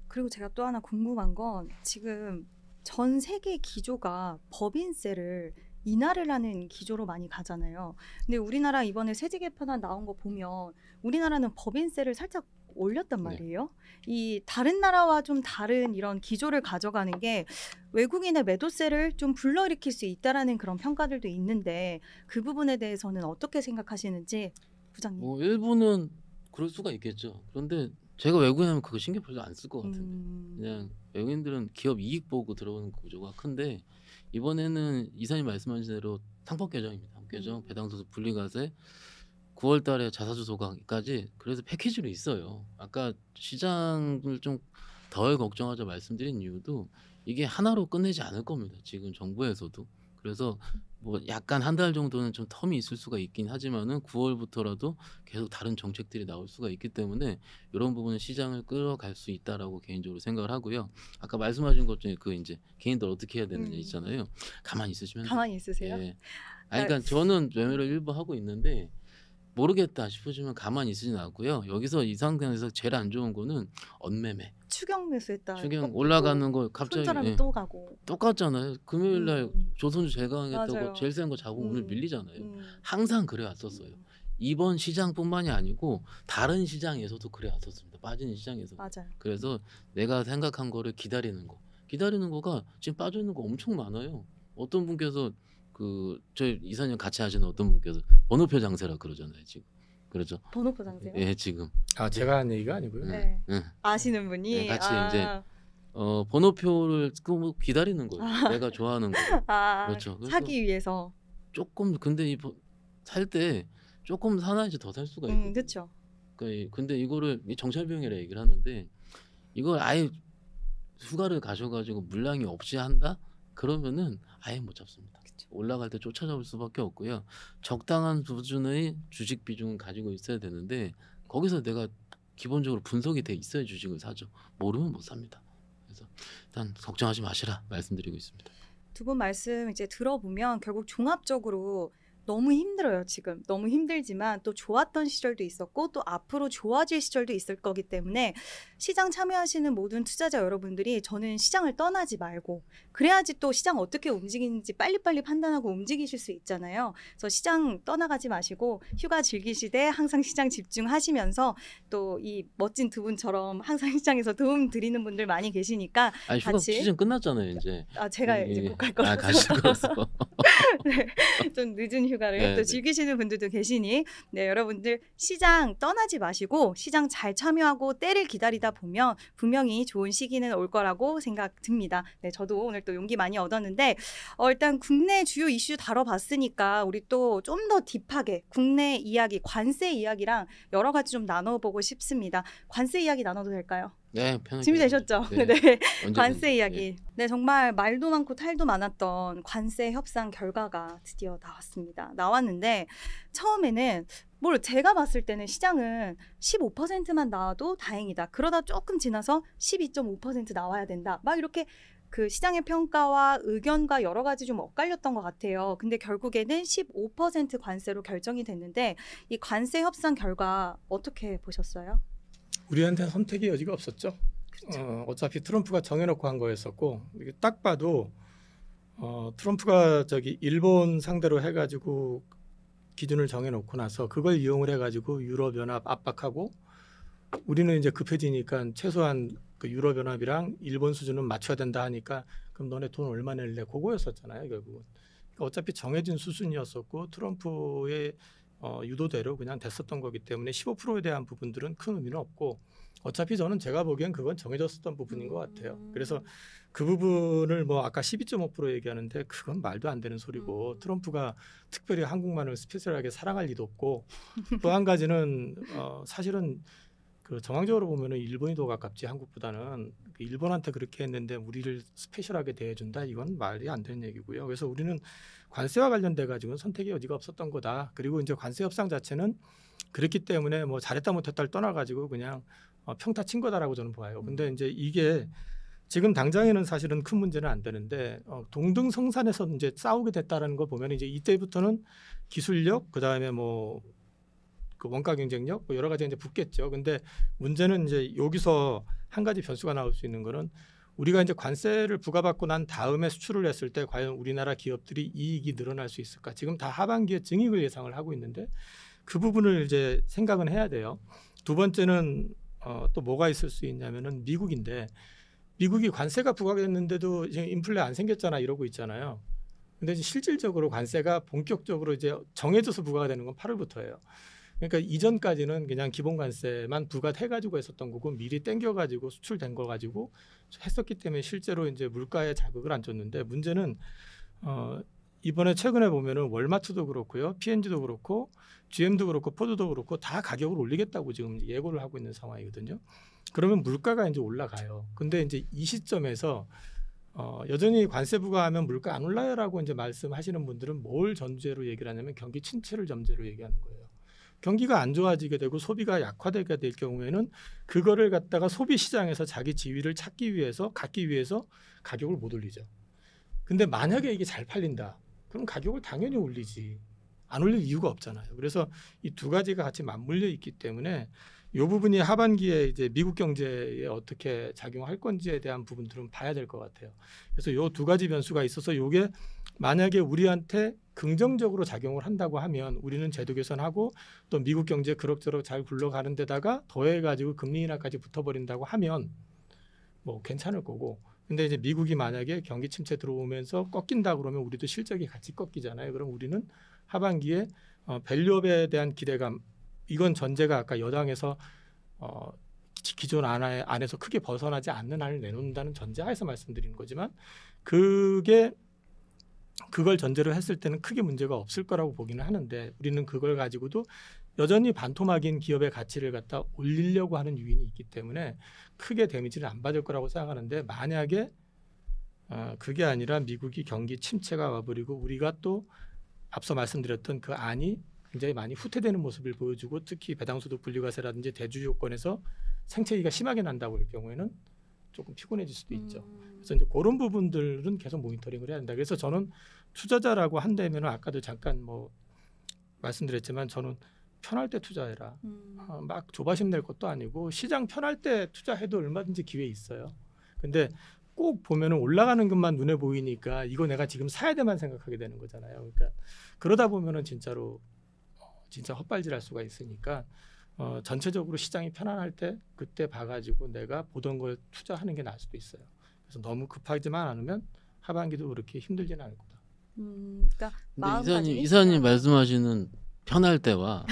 그리고 제가 또 하나 궁금한 건 지금 전 세계 기조가 법인세를 인하를 하는 기조로 많이 가잖아요. 근데 우리나라 이번에 세제 개편안 나온 거 보면 우리나라는 법인세를 살짝 올렸단 말이에요. 이 다른 나라와 좀 다른 이런 기조를 가져가는 게 외국인의 매도세를 좀 불러일으킬 수 있다라는 그런 평가들도 있는데 그 부분에 대해서는 어떻게 생각하시는지 부장님. 뭐 일부는 그럴 수가 있겠죠. 그런데 제가 외국인하면 그거 신경 별로 안 쓸 것 같은데 그냥 외국인들은 기업 이익 보고 들어오는 구조가 큰데 이번에는 이사님 말씀하신 대로 상법 개정입니다. 상법 개정, 배당소득 분리과세, 9월 달에 자사주 소각까지 그래서 패키지로 있어요. 아까 시장을 좀 덜 걱정하자 말씀드린 이유도 이게 하나로 끝내지 않을 겁니다. 지금 정부에서도. 그래서 뭐 약간 한 달 정도는 좀 텀이 있을 수가 있긴 하지만은 9월부터라도 계속 다른 정책들이 나올 수가 있기 때문에 이런 부분은 시장을 끌어갈 수 있다라고 개인적으로 생각을 하고요. 아까 말씀하신 것 중에 그 이제 개인들 어떻게 해야 되는지 있잖아요. 가만히 있으시면 돼요. 가만히 있으세요? 예. 아니 그러니까 저는 매매를 일부 하고 있는데 모르겠다 싶으시면 가만히 있으진 않고요. 여기서 이 상태에서 제일 안 좋은 거는 언매매. 추경 매수했다. 추경 올라가는 거 갑자기 손절하면 예. 또 가고. 똑같잖아요. 금요일 날 조선주 제강하겠다고 맞아요. 제일 센 거 잡으면 오늘 밀리잖아요. 음. 항상 그래 왔었어요. 이번 시장뿐만이 아니고 다른 시장에서도 그래 왔었습니다. 빠지는 시장에서. 맞아요. 그래서 내가 생각한 거를 기다리는 거. 기다리는 거가 지금 빠져 있는 거 엄청 많아요. 어떤 분께서 그 저희 이사님 같이 하시는 어떤 분께서 번호표 장세라 그러잖아요. 지금. 그렇죠. 번호표 장세요? 예, 지금. 제가 한 얘기가 아니고요. 네. 예. 아시는 분이 네, 같이 이제 번호표를 끄고 기다리는 거예요. 내가 좋아하는 거. 그렇죠. 그래서 사기 위해서. 조금 근데 살 때 조금 사놔야지 더 살 수가 있거든요. 그렇죠. 근데 이거를 정찰 비용이라 얘기를 하는데 이걸 아예 휴가를 가셔가지고 물량이 없이 한다? 그러면은 아예 못 잡습니다. 그쵸. 올라갈 때 쫓아잡을 수밖에 없고요. 적당한 수준의 주식 비중은 가지고 있어야 되는데 거기서 내가 기본적으로 분석이 돼 있어야 주식을 사죠. 모르면 못 삽니다. 그래서 일단 걱정하지 마시라 말씀드리고 있습니다. 두 분 말씀 이제 들어보면 결국 종합적으로 너무 힘들어요, 지금. 너무 힘들지만 또 좋았던 시절도 있었고 또 앞으로 좋아질 시절도 있을 거기 때문에 시장 참여하시는 모든 투자자 여러분들이 저는 시장을 떠나지 말고 그래야지 또 시장 어떻게 움직이는지 빨리빨리 판단하고 움직이실 수 있잖아요. 그래서 시장 떠나가지 마시고 휴가 즐기시되 항상 시장 집중하시면서 또 이 멋진 두 분처럼 항상 시장에서 도움 드리는 분들 많이 계시니까 아니 휴가 같이 시즌 끝났잖아요 이제. 제가 이제 곧 갈 거라서 가실 거라서. 네, 좀 늦은 휴가를 네, 또 네. 즐기시는 분들도 계시니 네, 여러분들 시장 떠나지 마시고 시장 잘 참여하고 때를 기다리다 보면 분명히 좋은 시기는 올 거라고 생각 듭니다. 네, 저도 오늘 또 용기 많이 얻었는데 일단 국내 주요 이슈 다뤄봤으니까 우리 또 좀 더 딥하게 국내 이야기, 관세 이야기랑 여러 가지 좀 나눠보고 싶습니다. 관세 이야기 나눠도 될까요? 네, 편하게. 준비되셨죠? 네. 네. 언제든지. 관세 이야기. 네, 정말 말도 많고 탈도 많았던 관세 협상 결과가 드디어 나왔습니다. 나왔는데 처음에는 제가 봤을 때는 시장은 15%만 나와도 다행이다. 그러다 조금 지나서 12.5% 나와야 된다. 막 이렇게 그 시장의 평가와 의견과 여러 가지 좀 엇갈렸던 것 같아요. 근데 결국에는 15% 관세로 결정이 됐는데 이 관세 협상 결과 어떻게 보셨어요? 우리한테는 선택의 여지가 없었죠. 그렇죠. 어차피 트럼프가 정해놓고 한 거였었고 이게 딱 봐도 트럼프가 일본 상대로 해가지고 기준을 정해놓고 나서 그걸 이용을 해가지고 유럽연합 압박하고 우리는 이제 급해지니까 최소한 그 유럽연합이랑 일본 수준은 맞춰야 된다 하니까 그럼 너네 돈 얼마 낼래? 그거였었잖아요 결국은. 그러니까 어차피 정해진 수순이었었고 트럼프의 유도대로 그냥 됐었던 거기 때문에 15%에 대한 부분들은 큰 의미는 없고 어차피 저는 제가 보기엔 그건 정해졌었던 부분인 것 같아요. 그래서 그 부분을 아까 12.5% 얘기하는데 그건 말도 안 되는 소리고 트럼프가 특별히 한국만을 스페셜하게 사랑할 리도 없고 또 한 가지는 사실은 그 정황적으로 보면은 일본이 더 가깝지 한국보다는 일본한테 그렇게 했는데 우리를 스페셜하게 대해준다 이건 말이 안 되는 얘기고요. 그래서 우리는 관세와 관련돼 가지고는 선택의 여지가 없었던 거다. 그리고 이제 관세 협상 자체는 그렇기 때문에 잘했다 못했다를 떠나가지고 그냥 평타 친 거다라고 저는 봐요. 근데 이제 이게 지금 당장에는 사실은 큰 문제는 안 되는데 동등성산에서 이제 싸우게 됐다라는 거 보면 이제 이때부터는 기술력 그다음에 그 원가 경쟁력 여러 가지 이제 붙겠죠. 근데 문제는 이제 여기서 한 가지 변수가 나올 수 있는 거는 우리가 이제 관세를 부과받고 난 다음에 수출을 했을 때 과연 우리나라 기업들이 이익이 늘어날 수 있을까? 지금 다 하반기에 증익을 예상을 하고 있는데 그 부분을 이제 생각은 해야 돼요. 두 번째는 또 뭐가 있을 수 있냐면은 미국인데 미국이 관세가 부과됐는데도 이제 인플레 안 생겼잖아 이러고 있잖아요. 근데 이제 실질적으로 관세가 본격적으로 이제 정해져서 부과가 되는 건 8월부터예요. 그러니까 이전까지는 그냥 기본 관세만 부과해가지고 했었던 거고 미리 땡겨가지고 수출된 거 가지고 했었기 때문에 실제로 이제 물가에 자극을 안 줬는데 문제는 이번에 최근에 보면은 월마트도 그렇고요, P&G도 그렇고, GM도 그렇고, 포드도 그렇고 다 가격을 올리겠다고 지금 예고를 하고 있는 상황이거든요. 그러면 물가가 이제 올라가요. 근데 이제 이 시점에서 여전히 관세 부과하면 물가 안 올라요라고 이제 말씀하시는 분들은 뭘 전제로 얘기를 하냐면 경기 침체를 전제로 얘기하는 거예요. 경기가 안 좋아지게 되고 소비가 약화되게 될 경우에는 그거를 갖다가 소비 시장에서 자기 지위를 갖기 위해서 가격을 못 올리죠. 근데 만약에 이게 잘 팔린다. 그럼 가격을 당연히 올리지. 안 올릴 이유가 없잖아요. 그래서 이 두 가지가 같이 맞물려 있기 때문에 이 부분이 하반기에 이제 미국 경제에 어떻게 작용할 건지에 대한 부분들은 봐야 될 것 같아요. 그래서 이 두 가지 변수가 있어서 이게 만약에 우리한테 긍정적으로 작용을 한다고 하면 우리는 제도 개선하고 또 미국 경제 그럭저럭 잘 굴러가는 데다가 더해가지고 금리 인하까지 붙어버린다고 하면 괜찮을 거고 근데 이제 미국이 만약에 경기 침체 들어오면서 꺾인다 그러면 우리도 실적이 같이 꺾이잖아요. 그럼 우리는 하반기에 밸류업에 대한 기대감 이건 전제가 아까 여당에서 기존 안에서 크게 벗어나지 않는 안을 내놓는다는 전제하에서 말씀드리는 거지만 그걸 전제로 했을 때는 크게 문제가 없을 거라고 보기는 하는데 우리는 그걸 가지고도 여전히 반토막인 기업의 가치를 갖다 올리려고 하는 유인이 있기 때문에 크게 데미지를 안 받을 거라고 생각하는데 만약에 그게 아니라 미국이 경기 침체가 와버리고 우리가 또 앞서 말씀드렸던 그 안이 굉장히 많이 후퇴되는 모습을 보여주고 특히 배당소득 분리과세라든지 대주 요건에서 생채기가 심하게 난다고 할 경우에는 조금 피곤해질 수도 있죠. 그래서 이제 그런 부분들은 계속 모니터링을 해야 된다. 그래서 저는 투자자라고 한다면 아까도 잠깐 말씀드렸지만 저는 편할 때 투자해라. 음. 막 조바심 낼 것도 아니고 시장 편할 때 투자해도 얼마든지 기회 있어요. 근데 꼭 보면은 올라가는 것만 눈에 보이니까 이거 내가 지금 사야 돼만 생각하게 되는 거잖아요. 그러니까 그러다 보면은 진짜로 진짜 헛발질할 수가 있으니까 전체적으로 시장이 편안할 때 그때 봐가지고 내가 보던 걸 투자하는 게 나을 수도 있어요. 그래서 너무 급하지만 않으면 하반기도 그렇게 힘들지는 않을 거다. 그러니까 근데 마음가짐이 이사님 중요하다. 말씀하시는 편할 때와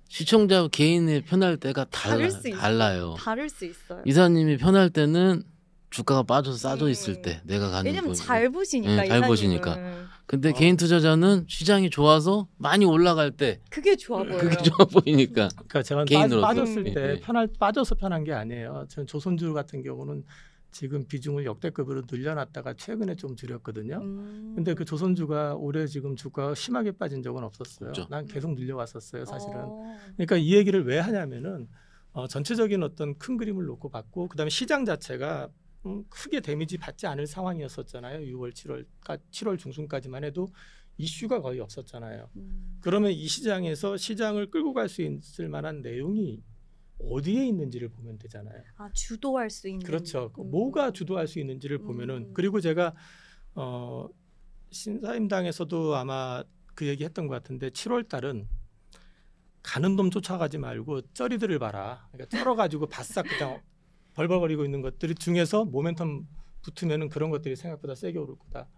시청자 개인의 편할 때가 다를 수 있어요. 달라요. 다를 수 있어요. 이사님이 편할 때는 주가가 빠져서 싸져 있을 때 내가 가는 왜냐면 포인트. 잘 보시니까 잘 이사님은. 보시니까. 근데 개인 투자자는 시장이 좋아서 많이 올라갈 때 그게 좋아 보여요. 그게 좋아 보이니까. 그러니까 제가 개인으로서. 빠졌을 예, 때 예. 빠져서 편한 게 아니에요. 전 조선주 같은 경우는 지금 비중을 역대급으로 늘려놨다가 최근에 좀 줄였거든요. 근데 그 조선주가 올해 지금 주가가 심하게 빠진 적은 없었어요. 없죠. 난 계속 늘려왔었어요, 사실은. 어. 그러니까 이 얘기를 왜 하냐면은 전체적인 어떤 큰 그림을 놓고 봤고 그다음에 시장 자체가 크게 데미지 받지 않을 상황이었었잖아요. 6월, 7월 중순까지만 해도 이슈가 거의 없었잖아요. 그러면 이 시장에서 시장을 끌고 갈 수 있을 만한 내용이 어디에 있는지를 보면 되잖아요. 아, 주도할 수 있는. 그렇죠. 뭐가 주도할 수 있는지를 보면은 그리고 제가 신사임당에서도 아마 그 얘기했던 것 같은데 7월 달은 가는 놈 쫓아가지 말고 쩌리들을 봐라. 그러니까 쩔어가지고 바싹 그냥 벌벌거리고 있는 것들 중에서 모멘텀 붙으면은 그런 것들이 생각보다 세게 오를 거다.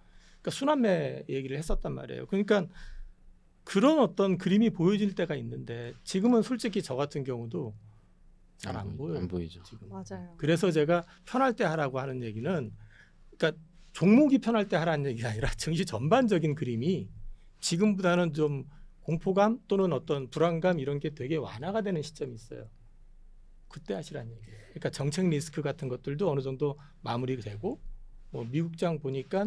그러니까 순환매 얘기를 했었단 말이에요. 그러니까 그런 어떤 그림이 보여질 때가 있는데 지금은 솔직히 저 같은 경우도 잘 안 보여요. 안 보이죠. 지금. 맞아요. 그래서 제가 편할 때 하라고 하는 얘기는 그러니까 종목이 편할 때 하라는 얘기가 아니라 증시 전반적인 그림이 지금보다는 좀 공포감 또는 어떤 불안감 이런 게 되게 완화가 되는 시점이 있어요. 그때 하시라는 얘기예요. 그러니까 정책 리스크 같은 것들도 어느 정도 마무리되고 뭐 미국장 보니까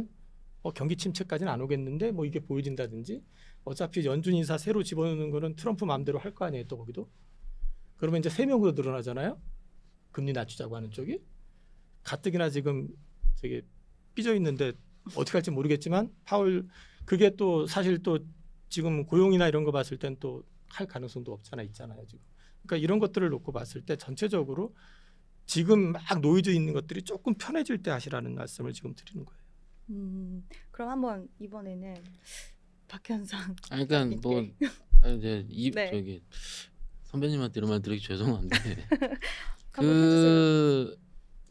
경기 침체까지는 안 오겠는데 뭐 이게 보여진다든지 어차피 연준 인사 새로 집어넣는 거는 트럼프 마음대로 할 거 아니에요. 또 거기도. 그러면 이제 3명으로 늘어나잖아요. 금리 낮추자고 하는 쪽이. 가뜩이나 지금 되게 삐져 있는데 어떻게 할지 모르겠지만 파월 그게 또 사실 또 지금 고용이나 이런 거 봤을 땐 또 할 가능성도 없잖아 있잖아요 지금. 그러니까 이런 것들을 놓고 봤을 때 전체적으로 지금 막 노이즈 있는 것들이 조금 편해질 때 하시라는 말씀을 지금 드리는 거예요. 그럼 한번 이번에는 박현상. 아니, 그러니까 뭐 이제 네. 저기 선배님한테 이런 말 드리기 죄송한데 한번 해주세요.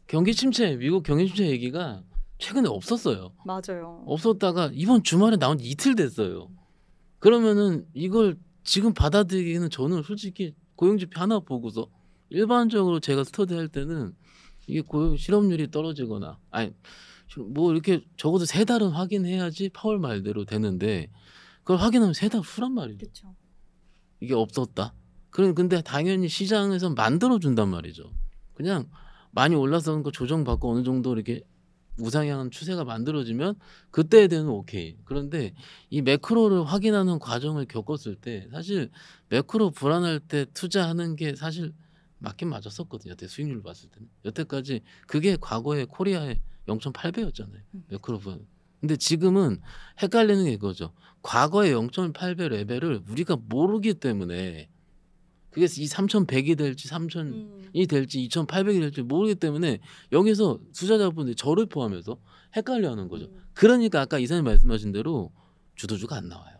경기 침체, 미국 경기 침체 얘기가 최근에 없었어요. 맞아요. 없었다가 이번 주말에 나온 지 이틀 됐어요. 그러면은 이걸 지금 받아들이기는 저는 솔직히 고용지표 하나 보고서 일반적으로 제가 스터디할 때는 이게 고용 실업률이 떨어지거나 아니 뭐 이렇게 적어도 3달은 확인해야지 파월 말대로 되는데 그걸 확인하면 3달 후란 말이죠. 그렇죠. 이게 없었다. 근데 당연히 시장에서 만들어 준단 말이죠. 그냥 많이 올라서는 거 조정받고 어느 정도 이렇게 우상향한 추세가 만들어지면 그때에 대한 오케이. 그런데 이 매크로를 확인하는 과정을 겪었을 때 사실 매크로 불안할 때 투자하는 게 사실 맞긴 맞았었거든요. 여태 수익률을 봤을 때는. 여태까지 그게 과거에 코리아의 0.8배였잖아요. 매크로 불안. 근데 지금은 헷갈리는 게 이거죠. 과거의 0.8배 레벨을 우리가 모르기 때문에 그게 이 3,100이 될지 3,000이 될지 2,800이 될지 모르기 때문에 여기서 투자자분들이 저를 포함해서 헷갈려하는 거죠. 그러니까 아까 이사님 말씀하신 대로 주도주가 안 나와요.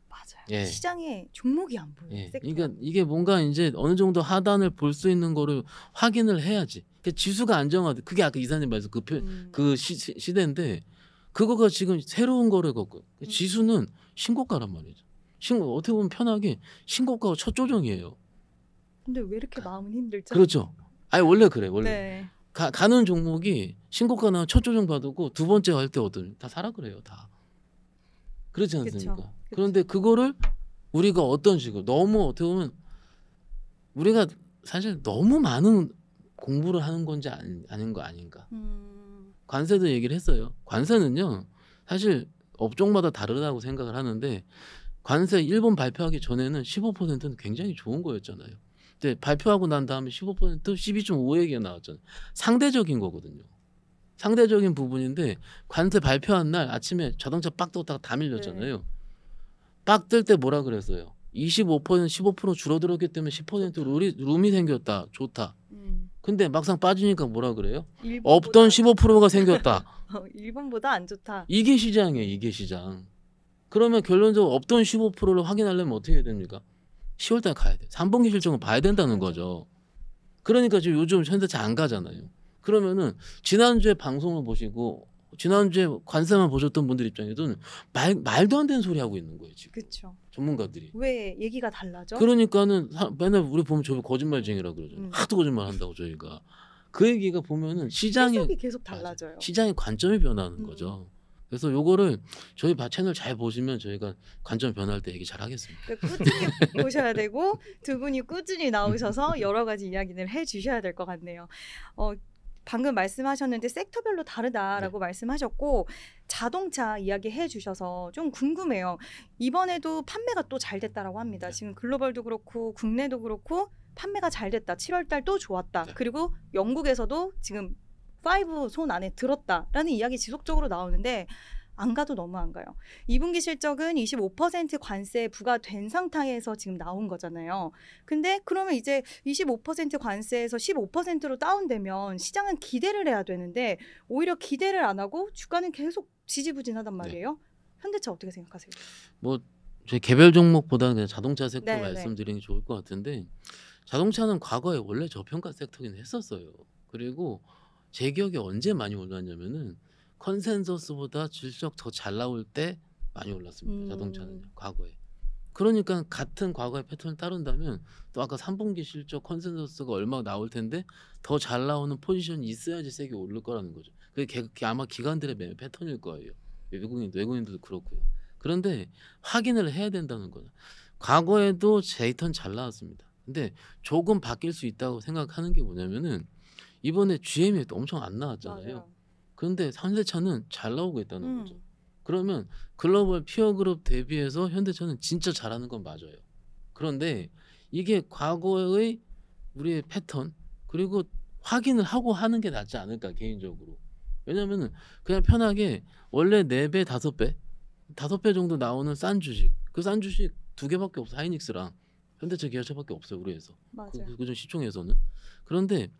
맞아요. 예. 시장에 종목이 안 보여요. 예. 섹터가. 그러니까 이게 뭔가 이제 어느 정도 하단을 볼 수 있는 거를 확인을 해야지. 그러니까 지수가 안정화돼. 그게 아까 이사님 말씀 그 시대인데 그거가 지금 새로운 거를 걷고 지수는 신고가란 말이죠. 어떻게 보면 편하게 신고가가 첫 조정이에요. 근데 왜 이렇게 마음은 힘들죠? 그렇죠. 아니 원래 그래 원래 네. 가는 종목이 신고가 나면 첫 조정 받고 두 번째 할 때 다 사라 그래요 다. 그렇지 않습니까? 그쵸. 그런데 그거를 우리가 어떤 식으로 너무 어떻게 보면 우리가 사실 너무 많은 공부를 하는 건지 아닌 거 아닌가. 관세도 얘기를 했어요. 관세는요 사실 업종마다 다르다고 생각을 하는데 관세 일본 발표하기 전에는 15%는 굉장히 좋은 거였잖아요. 근데 발표하고 난 다음에 15% 12.5 얘기가 나왔잖아요. 상대적인 거거든요. 상대적인 부분인데 관세 발표한 날 아침에 자동차 빡 떴다가 다 밀렸잖아요. 딱 뜰 때 뭐라 그랬어요? 25% 15% 줄어들었기 때문에 10% 룸이 생겼다. 좋다. 근데 막상 빠지니까 뭐라 그래요? 없던 15%가 생겼다. 일본보다 안 좋다. 이게 시장이에요. 이게 시장. 그러면 결론적으로 없던 15%를 확인하려면 어떻게 해야 됩니까? 10월 달에 가야 돼. 3분기 실적은 봐야 된다는 거죠. 그러니까 지금 요즘 현대차 안 가잖아요. 그러면은 지난주에 방송을 보시고 지난주에 관세만 보셨던 분들 입장에서는 말도 안 되는 소리 하고 있는 거예요. 지금 그렇죠. 전문가들이. 왜 얘기가 달라져? 그러니까는 맨날 우리 보면 저희 거짓말쟁이라 그러잖아요. 음. 하도 거짓말 한다고 저희가. 그 얘기가 보면은 시장이 해석이 계속 달라져요. 맞아요. 시장의 관점이 변하는 거죠. 그래서 요거를 저희 채널 잘 보시면 저희가 관점 변할 때 얘기 잘 하겠습니다. 그러니까 꾸준히 보셔야 되고 두 분이 꾸준히 나오셔서 여러 가지 이야기를 해주셔야 될 것 같네요. 방금 말씀하셨는데 섹터별로 다르다라고 말씀하셨고 자동차 이야기 해주셔서 좀 궁금해요. 이번에도 판매가 또 잘 됐다라고 합니다. 네. 지금 글로벌도 그렇고 국내도 그렇고 판매가 잘 됐다. 7월달 또 좋았다. 네. 그리고 영국에서도 지금 5 손 안에 들었다라는 이야기 지속적으로 나오는데 안 가도 너무 안 가요. 2분기 실적은 25% 관세 부과된 상태에서 지금 나온 거잖아요. 근데 그러면 이제 25% 관세에서 15%로 다운되면 시장은 기대를 해야 되는데 오히려 기대를 안 하고 주가는 계속 지지부진하단 말이에요. 현대차 어떻게 생각하세요? 뭐 저희 개별 종목보다는 그냥 자동차 섹터 네, 말씀드리는 게 좋을 것 같은데 자동차는 과거에 원래 저평가 섹터긴 했었어요. 그리고 제 기억에 언제 많이 올랐냐면은 컨센서스보다 실적 더 잘 나올 때 많이 올랐습니다. 자동차는 과거에. 그러니까 같은 과거의 패턴을 따른다면 또 아까 3분기 실적 컨센서스가 얼마 나올 텐데 더 잘 나오는 포지션이 있어야지 세게 오를 거라는 거죠. 그게 아마 기관들의 매매 패턴일 거예요. 외국인들도 그렇고요. 그런데 확인을 해야 된다는 거죠. 과거에도 데이터는 잘 나왔습니다. 근데 조금 바뀔 수 있다고 생각하는 게 뭐냐면은 이번에 GM이 엄청 안 나왔잖아요. 맞아요. 그런데 현대차는 잘 나오고 있다는 거죠. 그러면 글로벌 피어그룹 대비해서 현대차는 진짜 잘하는 건 맞아요. 그런데 이게 과거의 우리의 패턴 그리고 확인을 하고 하는 게 낫지 않을까 개인적으로. 왜냐면은 그냥 편하게 원래 4배, 5배 정도 나오는 싼 주식. 그 싼 주식 2개밖에 없어. 하이닉스랑 현대차, 기아차밖에 없어요. 우리에서. 맞아요. 그중 시총에서는. 그런데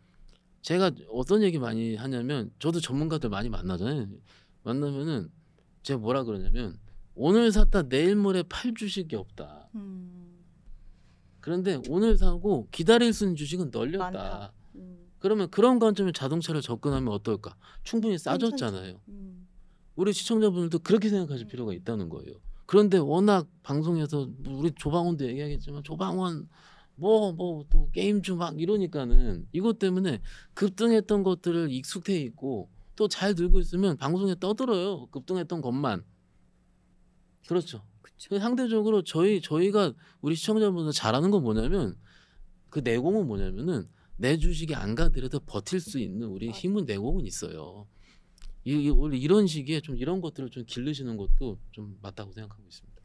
제가 어떤 얘기 많이 하냐면 저도 전문가들 많이 만나잖아요. 만나면은 제가 뭐라 그러냐면 오늘 샀다 내일 모레 팔 주식이 없다. 그런데 오늘 사고 기다릴 수 있는 주식은 널렸다. 많다. 그러면 그런 관점에 자동차를 접근하면 어떨까? 충분히 싸졌잖아요. 우리 시청자분들도 그렇게 생각하실 필요가 있다는 거예요. 그런데 워낙 방송에서 우리 조방원도 얘기하겠지만 조방원 뭐 또 게임주 막 이러니까는 이것 때문에 급등했던 것들을 익숙해 있고 또 잘 들고 있으면 방송에 떠들어요. 급등했던 것만. 그렇죠. 상대적으로 저희가 우리 시청자분들 잘하는 건 뭐냐면 그 내공은 뭐냐면은 내 주식이 안 가더라도 버틸 수 있는 우리 힘은 내공은 있어요. 원래 이런 시기에 좀 이런 것들을 좀 기르시는 것도 좀 맞다고 생각하고 있습니다.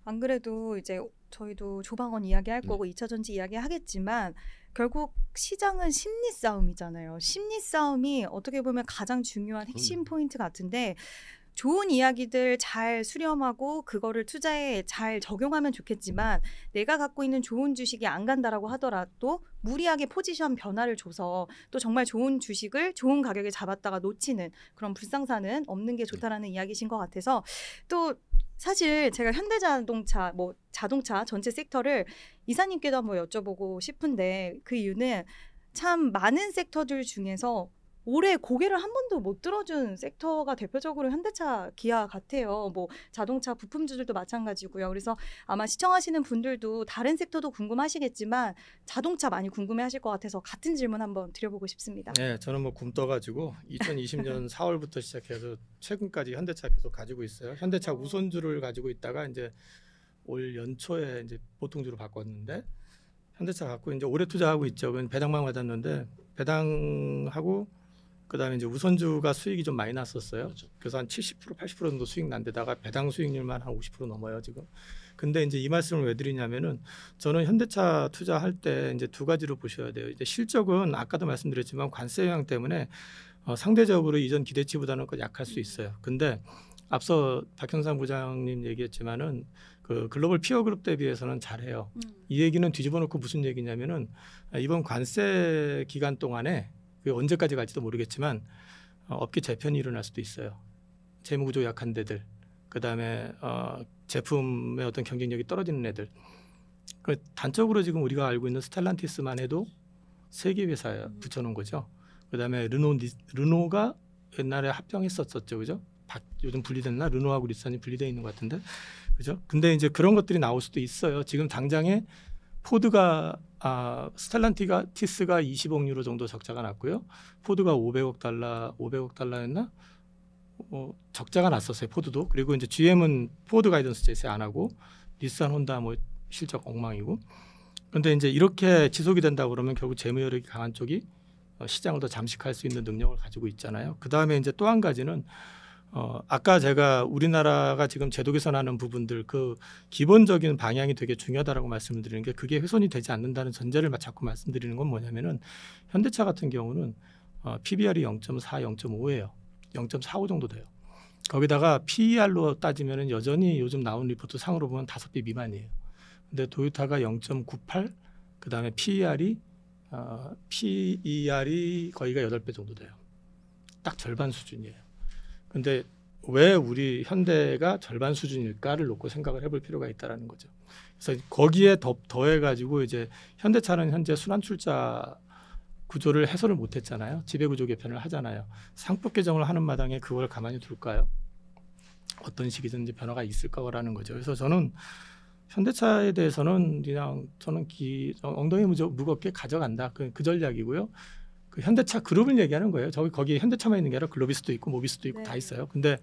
안 그래도 이제 저희도 조방원 이야기할 거고 2차 전지 이야기 하겠지만 결국 시장은 심리 싸움이잖아요. 심리 싸움이 어떻게 보면 가장 중요한 핵심 포인트 같은데 좋은 이야기들 잘 수렴하고 그거를 투자에 잘 적용하면 좋겠지만 내가 갖고 있는 좋은 주식이 안 간다라고 하더라도 무리하게 포지션 변화를 줘서 또 정말 좋은 주식을 좋은 가격에 잡았다가 놓치는 그런 불상사는 없는 게 좋다라는 이야기신 것 같아서 또 사실 제가 현대자동차 자동차 전체 섹터를 이사님께도 한번 여쭤보고 싶은데 그 이유는 참 많은 섹터들 중에서 올해 고개를 한 번도 못 들어준 섹터가 대표적으로 현대차, 기아 같아요. 자동차 부품주들도 마찬가지고요. 그래서 아마 시청하시는 분들도 다른 섹터도 궁금하시겠지만 자동차 많이 궁금해하실 것 같아서 같은 질문 한번 드려보고 싶습니다. 네, 저는 굶떠가지고 2020년 4월부터 시작해서 최근까지 현대차 계속 가지고 있어요. 현대차 우선주를 가지고 있다가 이제 올 연초에 이제 보통주로 바꿨는데 현대차 갖고 이제 올해 투자하고 있죠. 배당만 받았는데 배당하고 그다음에 이제 우선주가 수익이 좀 많이 났었어요. 그렇죠. 그래서 한 70% 80% 정도 수익 난 데다가 배당 수익률만 한 50% 넘어요 지금. 근데 이제 이 말씀을 왜 드리냐면은 저는 현대차 투자할 때 이제 두 가지로 보셔야 돼요. 이제 실적은 아까도 말씀드렸지만 관세 영향 때문에 상대적으로 이전 기대치보다는 약할 수 있어요. 근데 앞서 박형상 부장님 얘기했지만은 그 글로벌 피어 그룹 대비해서는 잘해요. 이 얘기는 뒤집어 놓고 무슨 얘기냐면은 이번 관세 기간 동안에 그게 언제까지 갈지도 모르겠지만 업계 재편이 일어날 수도 있어요. 재무구조 약한 데들, 그다음에 제품의 어떤 경쟁력이 떨어지는 애들. 그 단적으로 지금 우리가 알고 있는 스텔란티스만 해도 세계 회사에 붙여놓은 거죠. 그다음에 르노가 옛날에 합병했었죠, 그죠? 요즘 분리됐나? 르노하고 닛산이 분리되어 있는 것 같은데, 그죠? 근데 이제 그런 것들이 나올 수도 있어요. 지금 당장에 포드가 스텔란티스가 20억 유로 정도 적자가 났고요. 포드가 500억 달러였나? 적자가 났었어요. 포드도. 그리고 이제 GM은 포드 가이던스 제시 안 하고 닛산, 혼다 뭐 실적 엉망이고. 그런데 이제 이렇게 지속이 된다 그러면 결국 재무 여력이 강한 쪽이 시장을 더 잠식할 수 있는 능력을 가지고 있잖아요. 그 다음에 이제 또 한 가지는 아까 제가 우리나라가 지금 제도 개선하는 부분들 그 기본적인 방향이 되게 중요하다라고 말씀을 드리는 게 그게 훼손이 되지 않는다는 전제를 자꾸 말씀드리는 건 뭐냐면은 현대차 같은 경우는 PBR이 0.4, 0.5예요. 0.45 정도 돼요. 거기다가 PER로 따지면은 여전히 요즘 나온 리포트 상으로 보면 5배 미만이에요. 근데 도요타가 0.98, 그다음에 PER이 거의가 8배 정도 돼요. 딱 절반 수준이에요. 근데 왜 우리 현대가 절반 수준일까를 놓고 생각을 해볼 필요가 있다라는 거죠. 그래서 거기에 더해가지고 이제 현대차는 현재 순환출자 구조를 해소를 못했잖아요. 지배구조 개편을 하잖아요. 상법 개정을 하는 마당에 그걸 가만히 둘까요? 어떤 식이든지 변화가 있을 거라는 거죠. 그래서 저는 현대차에 대해서는 그냥 저는 엉덩이 무겁게 가져간다. 그 전략이고요. 그 현대차 그룹을 얘기하는 거예요. 거기 현대차만 있는 게 아니라 글로비스도 있고 모비스도 있고 네. 다 있어요. 근데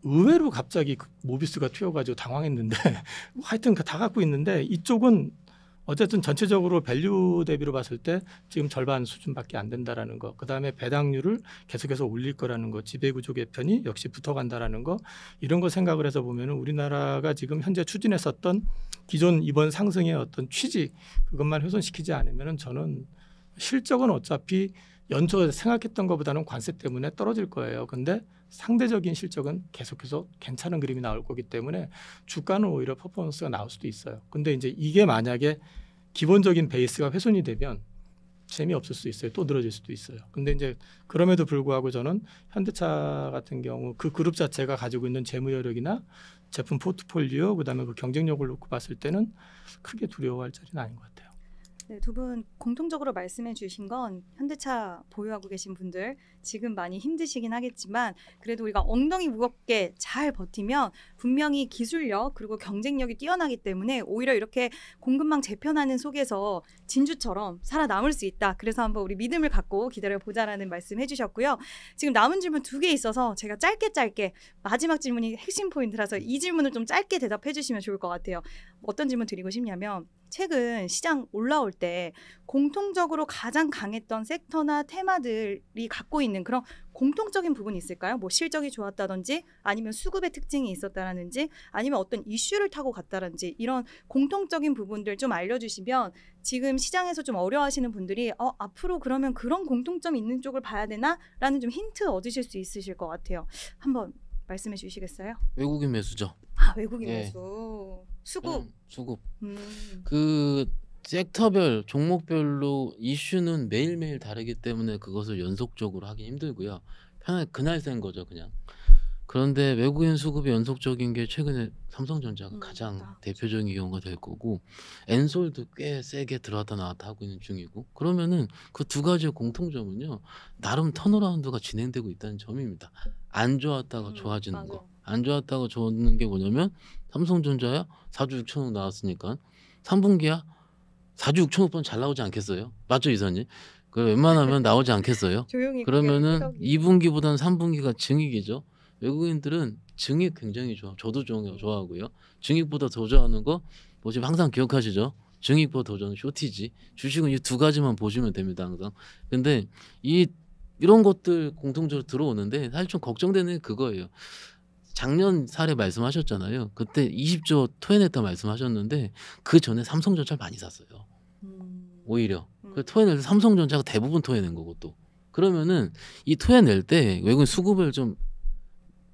의외로 갑자기 모비스가 튀어가지고 당황했는데 하여튼 다 갖고 있는데 이쪽은 어쨌든 전체적으로 밸류 대비로 봤을 때 지금 절반 수준밖에 안 된다라는 거. 그다음에 배당률을 계속해서 올릴 거라는 거. 지배구조 개편이 역시 붙어간다라는 거. 이런 거 생각을 해서 보면은 우리나라가 지금 현재 추진했었던 기존 이번 상승의 어떤 취지 그것만 훼손시키지 않으면은 저는 실적은 어차피 연초 생각했던 것보다는 관세 때문에 떨어질 거예요. 근데 상대적인 실적은 계속해서 괜찮은 그림이 나올 거기 때문에 주가는 오히려 퍼포먼스가 나올 수도 있어요. 근데 이제 이게 만약에 기본적인 베이스가 훼손이 되면 재미없을 수 있어요. 또 늘어질 수도 있어요. 근데 이제 그럼에도 불구하고 저는 현대차 같은 경우 그 그룹 자체가 가지고 있는 재무 여력이나 제품 포트폴리오 그다음에 그 경쟁력을 놓고 봤을 때는 크게 두려워할 자리는 아닌 것 같아요. 네, 두 분 공통적으로 말씀해 주신 건 현대차 보유하고 계신 분들 지금 많이 힘드시긴 하겠지만 그래도 우리가 엉덩이 무겁게 잘 버티면 분명히 기술력 그리고 경쟁력이 뛰어나기 때문에 오히려 이렇게 공급망 재편하는 속에서 진주처럼 살아남을 수 있다. 그래서 한번 우리 믿음을 갖고 기다려보자라는 말씀 해주셨고요. 지금 남은 질문 2개 있어서 제가 짧게 마지막 질문이 핵심 포인트라서 이 질문을 좀 짧게 대답해 주시면 좋을 것 같아요. 어떤 질문 드리고 싶냐면 최근 시장 올라올 때 공통적으로 가장 강했던 섹터나 테마들이 갖고 있는 그런 공통적인 부분이 있을까요? 뭐 실적이 좋았다든지 아니면 수급의 특징이 있었다라든지 아니면 어떤 이슈를 타고 갔다든지 이런 공통적인 부분들 좀 알려주시면 지금 시장에서 좀 어려워하시는 분들이 앞으로 그러면 그런 공통점이 있는 쪽을 봐야 되나라는 좀 힌트 얻으실 수 있으실 것 같아요. 한번 말씀해 주시겠어요? 외국인 매수죠. 외국인 예. 매수. 수급. 수급. 음. 그 섹터별, 종목별로 이슈는 매일매일 다르기 때문에 그것을 연속적으로 하기 힘들고요. 그날 센 거죠, 그냥. 그런데 외국인 수급이 연속적인 게 최근에 삼성전자가 가장 대표적인 경우가 될 거고 엔솔도 꽤 세게 들어왔다 나왔다 하고 있는 중이고 그러면은 그 두 가지의 공통점은요. 나름 턴어라운드가 진행되고 있다는 점입니다. 안 좋았다가 좋아지는 맞아. 거. 안 좋았다가 좋는 게 뭐냐면 삼성전자야 4조 6천억 나왔으니까 3분기야 4조 6천억 번 잘 나오지 않겠어요? 맞죠, 이사님? 그 웬만하면 나오지 않겠어요? 조용히 그러면은 그냥 2분기보다는 3분기가 증익이죠. 외국인들은 증익 굉장히 좋아. 저도 좋아하고요. 증익보다 더 좋아하는 거 뭐지 항상 기억하시죠? 증익보다 더 좋아하는 쇼티지. 주식은 이 두 가지만 보시면 됩니다, 항상. 근데 이런 것들 공통적으로 들어오는데 사실 좀 걱정되는 게 그거예요. 작년 사례 말씀하셨잖아요. 그때 20조 토해냈다 말씀하셨는데 그 전에 삼성전자를 많이 샀어요. 오히려 그 토해낼 때 삼성전자가 대부분 토해낸 거고 또 그러면은 이 토해낼 때 외국인 수급을 좀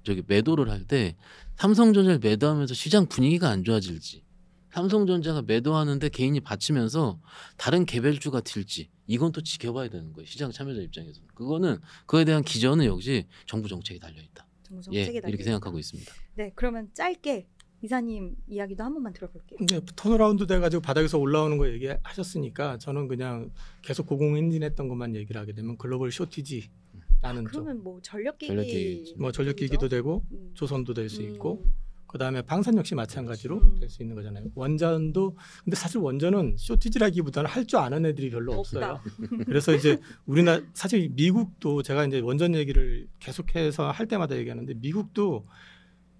저기 매도를 할 때 삼성전자를 매도하면서 시장 분위기가 안 좋아질지, 삼성전자가 매도하는데 개인이 받치면서 다른 개별주가 튈지, 이건 또 지켜봐야 되는 거예요. 시장 참여자 입장에서. 그거는 그에 대한 기전은 역시 정부 정책에 달려 있다. 정부 예, 정책에 달려 이렇게 있다. 생각하고 있습니다. 네, 그러면 짧게 이사님 이야기도 한 번만 들어볼게요. 근데 턴어라운드 돼가지고 바닥에서 올라오는 거 얘기하셨으니까 저는 그냥 계속 고공행진했던 것만 얘기를 하게 되면 글로벌 쇼티지라는 쪽, 그러면 뭐 전력기기, 전력기기, 뭐 전력기기도 되고 음. 조선도 될 수 있고 음. 그다음에 방산 역시 마찬가지로 음. 될 수 있는 거잖아요. 원전도 근데 사실 원전은 쇼티지라기보다는 할 줄 아는 애들이 별로 없어요. 없다. 그래서 이제 우리나라 사실 미국도 제가 이제 원전 얘기를 계속해서 할 때마다 얘기하는데 미국도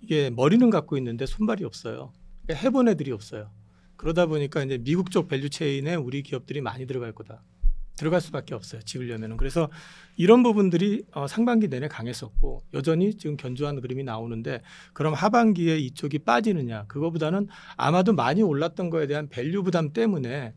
이게 머리는 갖고 있는데 손발이 없어요. 그러니까 해본 애들이 없어요. 그러다 보니까 이제 미국 쪽 밸류 체인에 우리 기업들이 많이 들어갈 거다. 들어갈 수밖에 없어요. 지으려면은. 그래서 이런 부분들이 상반기 내내 강했었고 여전히 지금 견조한 그림이 나오는데 그럼 하반기에 이쪽이 빠지느냐? 그거보다는 아마도 많이 올랐던 거에 대한 밸류 부담 때문에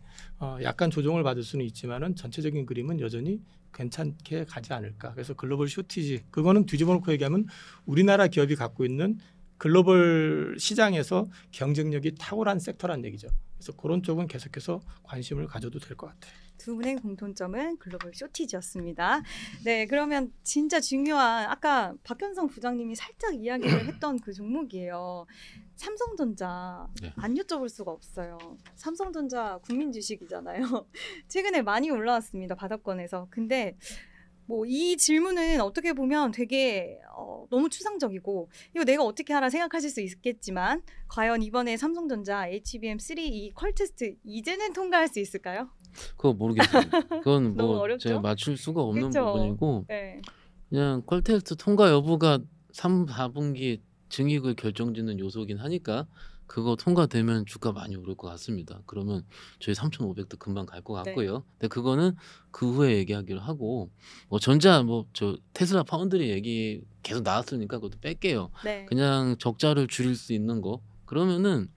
약간 조정을 받을 수는 있지만은 전체적인 그림은 여전히 괜찮게 가지 않을까. 그래서 글로벌 쇼티지 그거는 뒤집어 놓고 얘기하면 우리나라 기업이 갖고 있는 글로벌 시장에서 경쟁력이 탁월한 섹터란 얘기죠. 그래서 그런 쪽은 계속해서 관심을 가져도 될 것 같아요. 두 분의 공통점은 글로벌 쇼티지였습니다. 네, 그러면 진짜 중요한 아까 박현성 부장님이 살짝 이야기를 했던 그 종목이에요. 삼성전자 네. 안 여쭤볼 수가 없어요. 삼성전자 국민 주식이잖아요. 최근에 많이 올라왔습니다. 바닥권에서. 근데 뭐 이 질문은 어떻게 보면 되게 너무 추상적이고 이거 내가 어떻게 하라 생각하실 수 있겠지만 과연 이번에 삼성전자 HBM3 이 퀄 테스트 이제는 통과할 수 있을까요? 그거 모르겠어요. 그건 너무 뭐 어렵죠? 제가 맞출 수가 없는 그쵸? 부분이고 네. 그냥 퀄 테스트 통과 여부가 3, 4분기 증익을 결정짓는 요소긴 하니까 그거 통과되면 주가 많이 오를 것 같습니다. 그러면 저희 3,500도 금방 갈 것 네. 같고요. 근데 그거는 그 후에 얘기하기로 하고 뭐 전자 뭐 저 테슬라 파운드리 얘기 계속 나왔으니까 그것도 뺄게요. 네. 그냥 적자를 줄일 수 있는 거 그러면은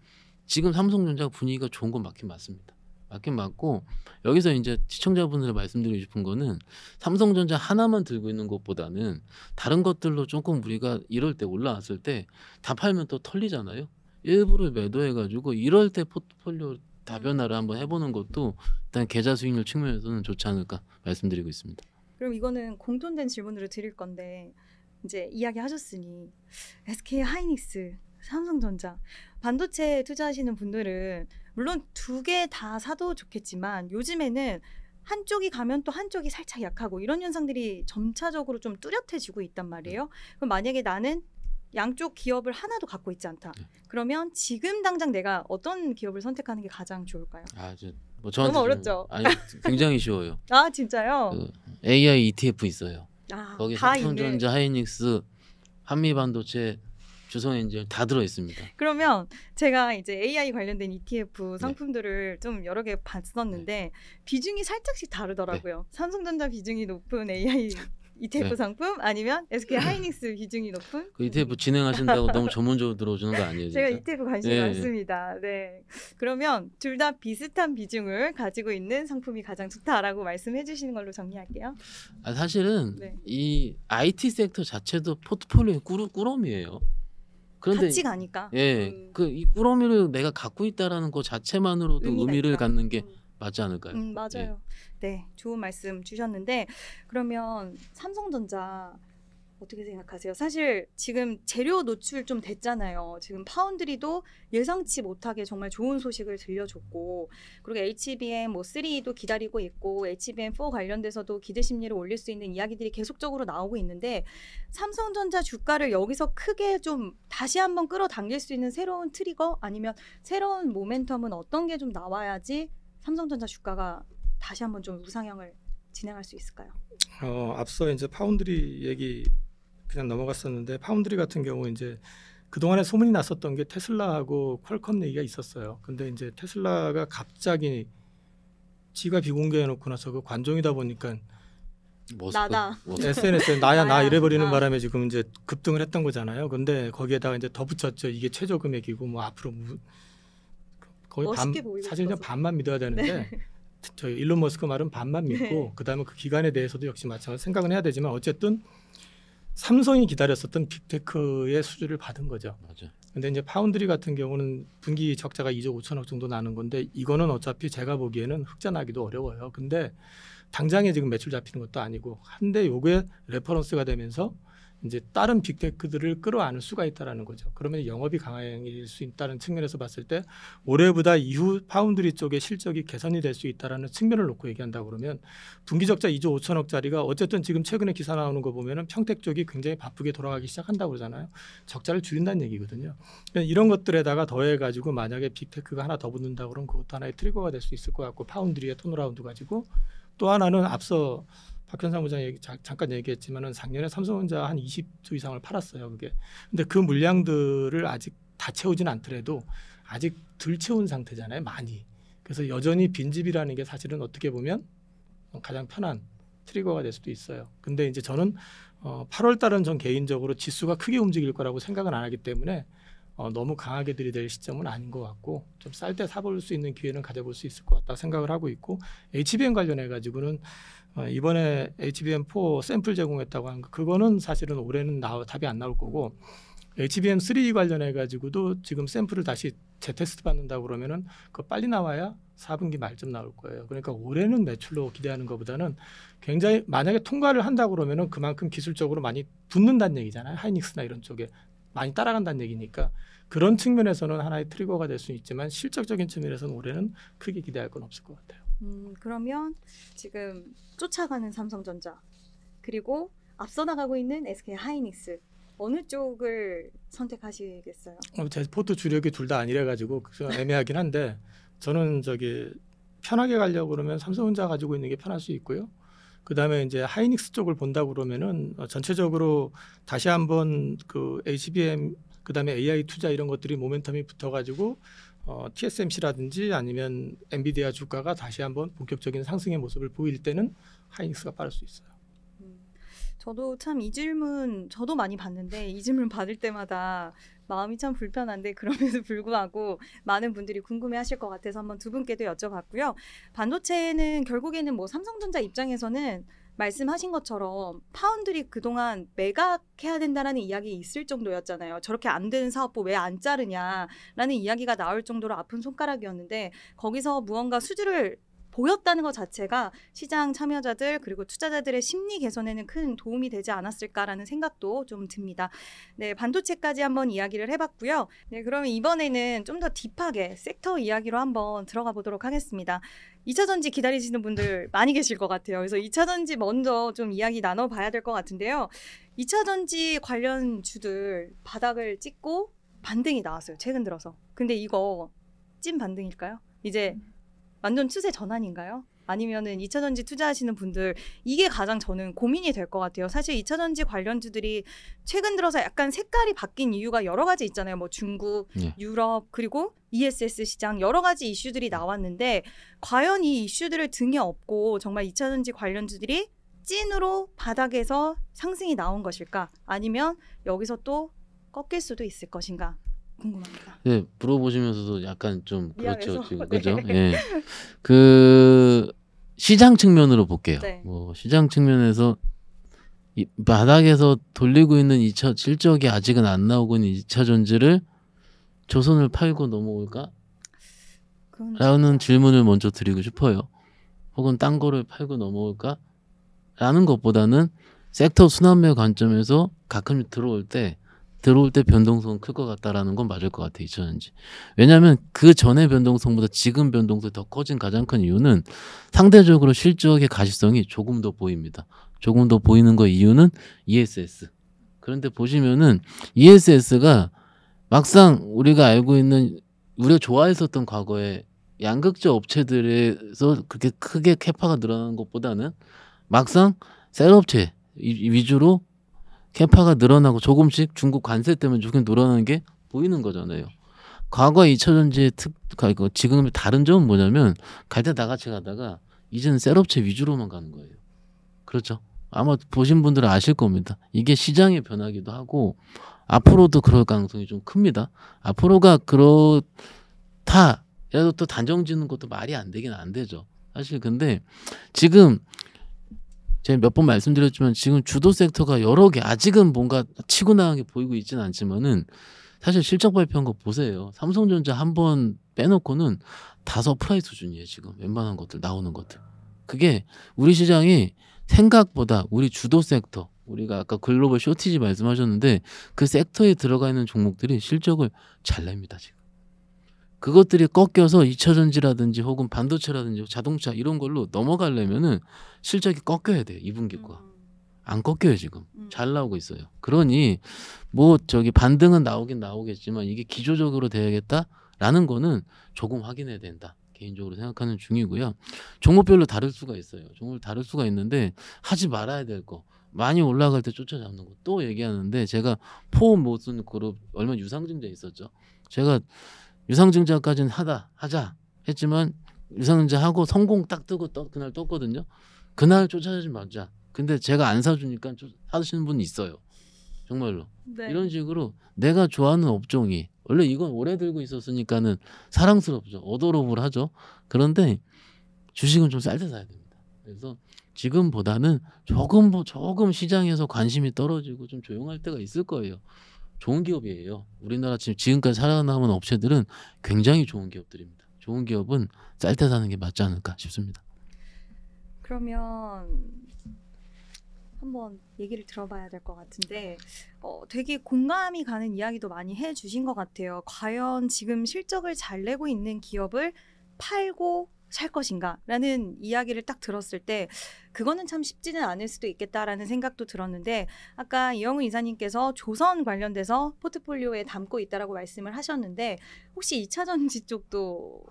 지금 삼성전자 분위기가 좋은 건 맞긴 맞습니다. 맞긴 맞고 여기서 이제 시청자분들 말씀드리고 싶은 거는 삼성전자 하나만 들고 있는 것보다는 다른 것들로 조금 우리가 이럴 때 올라왔을 때 다 팔면 또 털리잖아요. 일부를 매도해가지고 이럴 때 포트폴리오 다변화를 한번 해보는 것도 일단 계좌 수익률 측면에서는 좋지 않을까 말씀드리고 있습니다. 그럼 이거는 공통된 질문으로 드릴 건데 이제 이야기하셨으니 SK 하이닉스, 삼성전자 반도체 투자하시는 분들은 물론 두 개 다 사도 좋겠지만 요즘에는 한쪽이 가면 또 한쪽이 살짝 약하고 이런 현상들이 점차적으로 좀 뚜렷해지고 있단 말이에요. 그럼 만약에 나는 양쪽 기업을 하나도 갖고 있지 않다. 네. 그러면 지금 당장 내가 어떤 기업을 선택하는 게 가장 좋을까요? 아, 이제 뭐 저한테 너무 좀- 어렵죠? 아니 굉장히 쉬워요. 아 진짜요? 그 AI ETF 있어요. 아, 거기 다 있는. 삼성전자, 하이닉스, 한미반도체, 주성엔진 다 들어 있습니다. 그러면 제가 이제 AI 관련된 ETF 네. 상품들을 좀 여러 개 봤었는데 비중이 살짝씩 다르더라고요. 삼성전자 비중이 높은 AI ETF 네. 상품 아니면 SK 하이닉스 비중이 높은 그 ETF 진행하신다고 너무 전문적으로 들어오시는 거 아니에요? 제가 진짜? ETF 관심이 예, 예. 많습니다. 네. 그러면 둘 다 비슷한 비중을 가지고 있는 상품이 가장 좋다라고 말씀해 주시는 걸로 정리할게요. 아, 사실은 네. 이 IT 섹터 자체도 포트폴리오의 꾸러미예요. 그런데 같이 가니까. 예, 그 이 꾸러미를 내가 갖고 있다라는 것 자체만으로도 의미가 의미를 있다. 갖는 게 음. 맞지 않을까요? 맞아요. 네, 좋은 말씀 주셨는데 그러면 삼성전자 어떻게 생각하세요? 사실 지금 재료 노출 좀 됐잖아요. 지금 파운드리도 예상치 못하게 정말 좋은 소식을 들려줬고 그리고 HBM 뭐 3도 기다리고 있고 HBM4 관련돼서도 기대 심리를 올릴 수 있는 이야기들이 계속적으로 나오고 있는데 삼성전자 주가를 여기서 크게 좀 다시 한번 끌어당길 수 있는 새로운 트리거 아니면 새로운 모멘텀은 어떤 게 좀 나와야지 삼성전자 주가가 다시 한번 좀 우상향을 진행할 수 있을까요? 앞서 이제 파운드리 얘기 그냥 넘어갔었는데 파운드리 같은 경우 이제 그동안에 소문이 났었던 게 테슬라하고 퀄컴 얘기가 있었어요. 근데 이제 테슬라가 갑자기 지가 비공개해 놓고 나서 그 관종이다 보니까 나다. SNS에 나야 나 나야. 이래버리는 아. 바람에 지금 이제 급등을 했던 거잖아요. 근데 거기에다가 이제 덧붙였죠. 이게 최저 금액이고 뭐 앞으로 거의 멋있게 보이고 사실 그냥 싶어서. 반만 믿어야 되는데 저희 일론 머스크 말은 반만 믿고 네. 그다음에 그 기간에 대해서도 역시 마찬가지로 생각은 해야 되지만 어쨌든 삼성이 기다렸었던 빅테크의 수주를 받은 거죠. 맞아. 근데 이제 파운드리 같은 경우는 분기 적자가 2조 5천억 정도 나는 건데 이거는 어차피 제가 보기에는 흑자 나기도 어려워요. 근데 당장에 지금 매출 잡히는 것도 아니고 한데 요게 레퍼런스가 되면서 이제 다른 빅테크들을 끌어안을 수가 있다라는 거죠. 그러면 영업이 강해질 수 있다는 측면에서 봤을 때 올해보다 이후 파운드리 쪽의 실적이 개선이 될 수 있다라는 측면을 놓고 얘기한다 그러면 분기 적자 2조 5천억짜리가 어쨌든 지금 최근에 기사 나오는 거 보면은 평택 쪽이 굉장히 바쁘게 돌아가기 시작한다고 그러잖아요. 적자를 줄인다는 얘기거든요. 그러니까 이런 것들에다가 더해 가지고 만약에 빅테크가 하나 더 붙는다 그러면 그것도 하나의 트리거가 될 수 있을 것 같고 파운드리의 턴어라운드 가지고 또 하나는 앞서 박현상 부장 잠깐 얘기했지만은 작년에 삼성전자 한 20조 이상을 팔았어요. 그게. 근데 그 물량들을 아직 다 채우지는 않더라도 아직 덜 채운 상태잖아요. 많이. 그래서 여전히 빈집이라는 게 사실은 어떻게 보면 가장 편한 트리거가 될 수도 있어요. 근데 이제 저는 8월 달은 전 개인적으로 지수가 크게 움직일 거라고 생각은 안 하기 때문에 너무 강하게 들이댈 시점은 아닌 것 같고 좀 쌀 때 사볼 수 있는 기회는 가져볼 수 있을 것 같다 생각을 하고 있고 HBM 관련해 가지고는 이번에 HBM4 샘플 제공했다고 한 거 그거는 사실은 올해는 답이 안 나올 거고 HBM3 관련해 가지고도 지금 샘플을 다시 재테스트 받는다고 그러면은 그거 빨리 나와야 4분기 말쯤 나올 거예요. 그러니까 올해는 매출로 기대하는 것보다는 굉장히 만약에 통과를 한다고 그러면은 그만큼 기술적으로 많이 붙는다는 얘기잖아요. 하이닉스나 이런 쪽에 많이 따라간다는 얘기니까 그런 측면에서는 하나의 트리거가 될 수 있지만 실적적인 측면에서는 올해는 크게 기대할 건 없을 것 같아요. 그러면 지금 쫓아가는 삼성전자 그리고 앞서 나가고 있는 SK 하이닉스 어느 쪽을 선택하시겠어요? 제 포트 주력이 둘 다 아니래 가지고 애매하긴 한데 저는 편하게 가려고 그러면 삼성전자 가지고 있는 게 편할 수 있고요. 그다음에 이제 하이닉스 쪽을 본다 그러면은 전체적으로 다시 한번 그 HBM 그다음에 AI 투자 이런 것들이 모멘텀이 붙어가지고 TSMC라든지 아니면 엔비디아 주가가 다시 한번 본격적인 상승의 모습을 보일 때는 하이닉스가 빠를 수 있어요. 저도 참 이 질문 저도 많이 받는데 이 질문 받을 때마다 마음이 참 불편한데 그럼에도 불구하고 많은 분들이 궁금해하실 것 같아서 한번 두 분께도 여쭤봤고요. 반도체는 결국에는 뭐 삼성전자 입장에서는 말씀하신 것처럼 파운드리 그동안 매각해야 된다라는 이야기 있을 정도였잖아요. 저렇게 안 되는 사업부 왜 안 자르냐라는 이야기가 나올 정도로 아픈 손가락이었는데 거기서 무언가 수주를 보였다는 것 자체가 시장 참여자들 그리고 투자자들의 심리 개선에는 큰 도움이 되지 않았을까라는 생각도 좀 듭니다. 네, 반도체까지 한번 이야기를 해봤고요. 네, 그러면 이번에는 좀 더 딥하게 섹터 이야기로 한번 들어가 보도록 하겠습니다. 2차전지 기다리시는 분들 많이 계실 것 같아요. 그래서 2차전지 먼저 좀 이야기 나눠봐야 될 것 같은데요. 2차전지 관련 주들 바닥을 찍고 반등이 나왔어요. 최근 들어서. 근데 이거 찐 반등일까요? 이제 완전 추세 전환인가요? 아니면은 2차전지 투자하시는 분들 이게 가장 저는 고민이 될 것 같아요. 사실 2차전지 관련주들이 최근 들어서 약간 색깔이 바뀐 이유가 여러 가지 있잖아요. 뭐 중국, 유럽 그리고 ESS 시장 여러 가지 이슈들이 나왔는데 과연 이 이슈들을 등에 업고 정말 2차전지 관련주들이 찐으로 바닥에서 상승이 나온 것일까? 아니면 여기서 또 꺾일 수도 있을 것인가? 궁금합니다. 네, 물어보시면서도 약간 좀 그렇죠, 미안해서. 지금 네. 그죠? 예, 그 시장 측면으로 볼게요. 네. 뭐 시장 측면에서 이 바닥에서 돌리고 있는 2차 실적이 아직은 안 나오고 있는 2차 전지를 조선을 팔고 넘어올까? 라는 질문을 먼저 드리고 싶어요. 혹은 딴 거를 팔고 넘어올까? 라는 것보다는 섹터 순환매 관점에서 가끔 들어올 때 변동성은 클 것 같다라는 건 맞을 것 같아요. 2차전지. 왜냐하면 그 전의 변동성보다 지금 변동성이 더 커진 가장 큰 이유는 상대적으로 실적의 가시성이 조금 더 보입니다. 조금 더 보이는 거 이유는 ESS. 그런데 보시면은 ESS가 막상 우리가 알고 있는 우리가 좋아했었던 과거에 양극재 업체들에서 그렇게 크게 캐파가 늘어나는 것보다는 막상 셀업체 위주로 캐파가 늘어나고 조금씩 중국 관세 때문에 조금 늘어나는 게 보이는 거잖아요. 과거 2차전지의 지금의 다른 점은 뭐냐면 갈 때 다 같이 가다가 이제는 셀업체 위주로만 가는 거예요. 그렇죠. 아마 보신 분들은 아실 겁니다. 이게 시장의 변화기도 하고 앞으로도 그럴 가능성이 좀 큽니다. 앞으로가 그렇다. 그래도 또 단정 짓는 것도 말이 안 되긴 안 되죠. 사실 근데 지금 제가 몇 번 말씀드렸지만 지금 주도 섹터가 여러 개 아직은 뭔가 치고 나간 게 보이고 있지는 않지만은 사실 실적 발표한 거 보세요. 삼성전자 한 번 빼놓고는 다 서프라이즈 수준이에요. 지금 웬만한 것들 나오는 것들. 그게 우리 시장이 생각보다 우리 주도 섹터 우리가 아까 글로벌 쇼티지 말씀하셨는데 그 섹터에 들어가 있는 종목들이 실적을 잘 냅니다. 지금. 그것들이 꺾여서 2차전지라든지 혹은 반도체라든지 자동차 이런 걸로 넘어가려면은 실적이 꺾여야 돼요. 2분기과. 안 꺾여요 지금. 잘 나오고 있어요. 그러니 뭐 저기 반등은 나오긴 나오겠지만 이게 기조적으로 돼야겠다라는 거는 조금 확인해야 된다. 개인적으로 생각하는 중이고요. 종목별로 다를 수가 있어요. 종목을 다를 수가 있는데 하지 말아야 될 거. 많이 올라갈 때 쫓아잡는 거. 또 얘기하는데 제가 포옹 모슨 그룹 얼마 유상증자 있었죠. 제가 유상증자까지는 하자 했지만 유상증자 하고 성공 딱 뜨고 그날 떴거든요. 그날 쫓아가지 말자. 근데 제가 안 사주니까 사시는 분이 있어요. 정말로. 네. 이런 식으로 내가 좋아하는 업종이 원래 이건 오래 들고 있었으니까는 사랑스럽죠. 어도로블하죠. 그런데 주식은 좀 쌀 때 사야 됩니다. 그래서 지금보다는 조금 시장에서 관심이 떨어지고 좀 조용할 때가 있을 거예요. 좋은 기업이에요. 우리나라 지금까지 살아남은 업체들은 굉장히 좋은 기업들입니다. 좋은 기업은 쌀 때 사는 게 맞지 않을까 싶습니다. 그러면 한번 얘기를 들어봐야 될 것 같은데 되게 공감이 가는 이야기도 많이 해주신 것 같아요. 과연 지금 실적을 잘 내고 있는 기업을 팔고 살 것인가라는 이야기를 딱 들었을 때 그거는 참 쉽지는 않을 수도 있겠다라는 생각도 들었는데 아까 이영우 이사님께서 조선 관련돼서 포트폴리오에 담고 있다라고 말씀을 하셨는데 혹시 2차전지 쪽도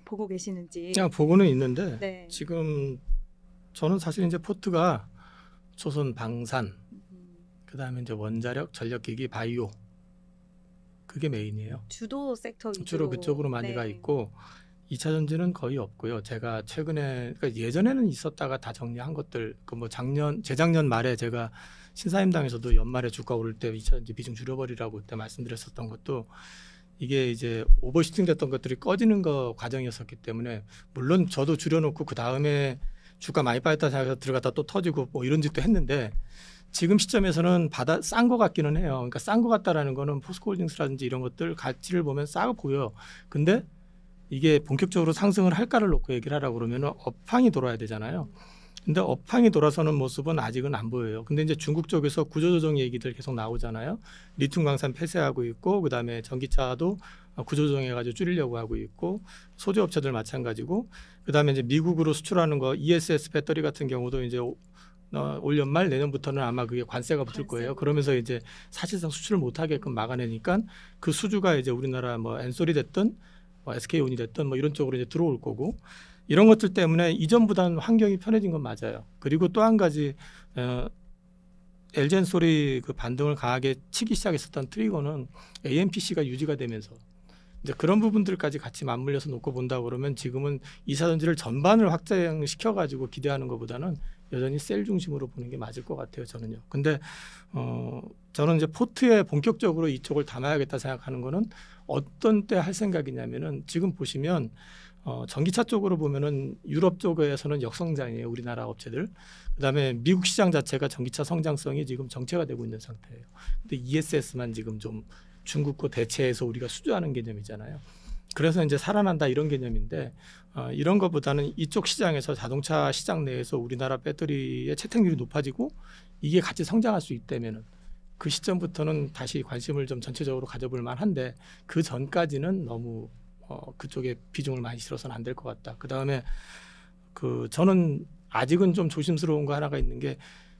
보고 계시는지? 그냥 보고는 있는데 네. 지금 저는 사실 이제 포트가 조선 방산, 그다음에 이제 원자력, 전력기기, 바이오 그게 메인이에요. 주도 섹터 위주로 주로 그쪽으로 많이 네. 가 있고 2차 전지는 거의 없고요. 제가 최근에 그러니까 예전에는 있었다가 다 정리한 것들 그 뭐 재작년 말에 제가 신사임당에서도 연말에 주가 오를 때 2차 전지 비중 줄여버리라고 그때 말씀드렸었던 것도 이게 이제 오버슈팅 됐던 것들이 꺼지는 거 과정이었었기 때문에 물론 저도 줄여놓고 그 다음에 주가 많이 빠졌다 생각해서 들어갔다 또 터지고 뭐 이런 짓도 했는데 지금 시점에서는 싼 거 같기는 해요. 그러니까 싼 거 같다라는 거는 포스코홀딩스라든지 이런 것들 가치를 보면 싸고 보여. 근데 이게 본격적으로 상승을 할까를 놓고 얘기를 하라고 그러면 업황이 돌아야 되잖아요. 근데 업황이 돌아서는 모습은 아직은 안 보여요. 근데 이제 중국 쪽에서 구조조정 얘기들 계속 나오잖아요. 리튬 광산 폐쇄하고 있고 그다음에 전기차도 구조조정해가지고 줄이려고 하고 있고 소재 업체들 마찬가지고 그다음에 이제 미국으로 수출하는 거 ESS 배터리 같은 경우도 이제 올 연말 내년부터는 아마 그게 관세가 붙을 거예요. 그러면서 이제 사실상 수출을 못하게끔 막아내니까 그 수주가 이제 우리나라 뭐 엔솔이 됐든 뭐 SK온이 됐든 뭐 이런 쪽으로 이제 들어올 거고 이런 것들 때문에 이전보다는 환경이 편해진 건 맞아요. 그리고 또 한 가지 LG엔솔이 그 반등을 강하게 치기 시작했었던 트리거는 AMPC가 유지가 되면서 이제 그런 부분들까지 같이 맞물려서 놓고 본다 그러면 지금은 이사전지를 전반을 확장시켜 가지고 기대하는 것보다는 여전히 셀 중심으로 보는 게 맞을 것 같아요. 저는요. 근데 저는 이제 포트에 본격적으로 이쪽을 담아야겠다 생각하는 거는 어떤 때 할 생각이냐면은 지금 보시면 전기차 쪽으로 보면은 유럽 쪽에서는 역성장이에요. 우리나라 업체들. 그다음에 미국 시장 자체가 전기차 성장성이 지금 정체가 되고 있는 상태예요. 근데 ESS만 지금 좀 중국 거 대체해서 우리가 수주하는 개념이잖아요. 그래서 이제 살아난다 이런 개념인데 이런 것보다는 이쪽 시장에서 자동차 시장 내에서 우리나라 배터리의 채택률이 높아지고 이게 같이 성장할 수 있다면은 그 시점부터는 다시 관심을 좀 전체적으로 가져볼 만한데 그 전까지는 너무 그쪽에 비중을 많이 실어서는 안 될 것 같다. 그다음에 저는 아직은 좀 조심스러운 거 하나가 있는 게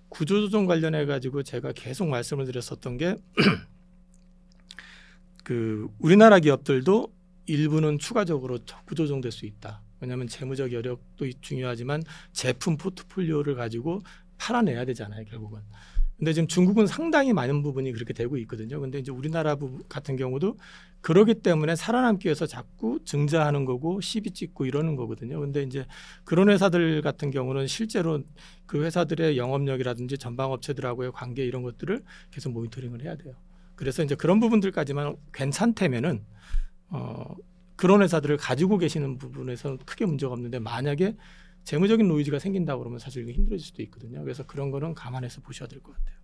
구조조정 관련해 가지고 제가 계속 말씀을 드렸었던 게 우리나라 기업들도 일부는 추가적으로 구조조정될 수 있다. 왜냐하면 재무적 여력도 중요하지만 제품 포트폴리오를 가지고 팔아내야 되잖아요, 결국은. 근데 지금 중국은 상당히 많은 부분이 그렇게 되고 있거든요. 근데 이제 우리나라 같은 경우도 그러기 때문에 살아남기 위해서 자꾸 증자하는 거고 시비 찍고 이러는 거거든요. 근데 이제 그런 회사들 같은 경우는 실제로 그 회사들의 영업력이라든지 전방업체들하고의 관계 이런 것들을 계속 모니터링을 해야 돼요. 그래서 이제 그런 부분들까지만 괜찮다면은 그런 회사들을 가지고 계시는 부분에서는 크게 문제가 없는데 만약에 재무적인 노이즈가 생긴다고 그러면 사실 이게 힘들어질 수도 있거든요. 그래서 그런 거는 감안해서 보셔야 될 것 같아요.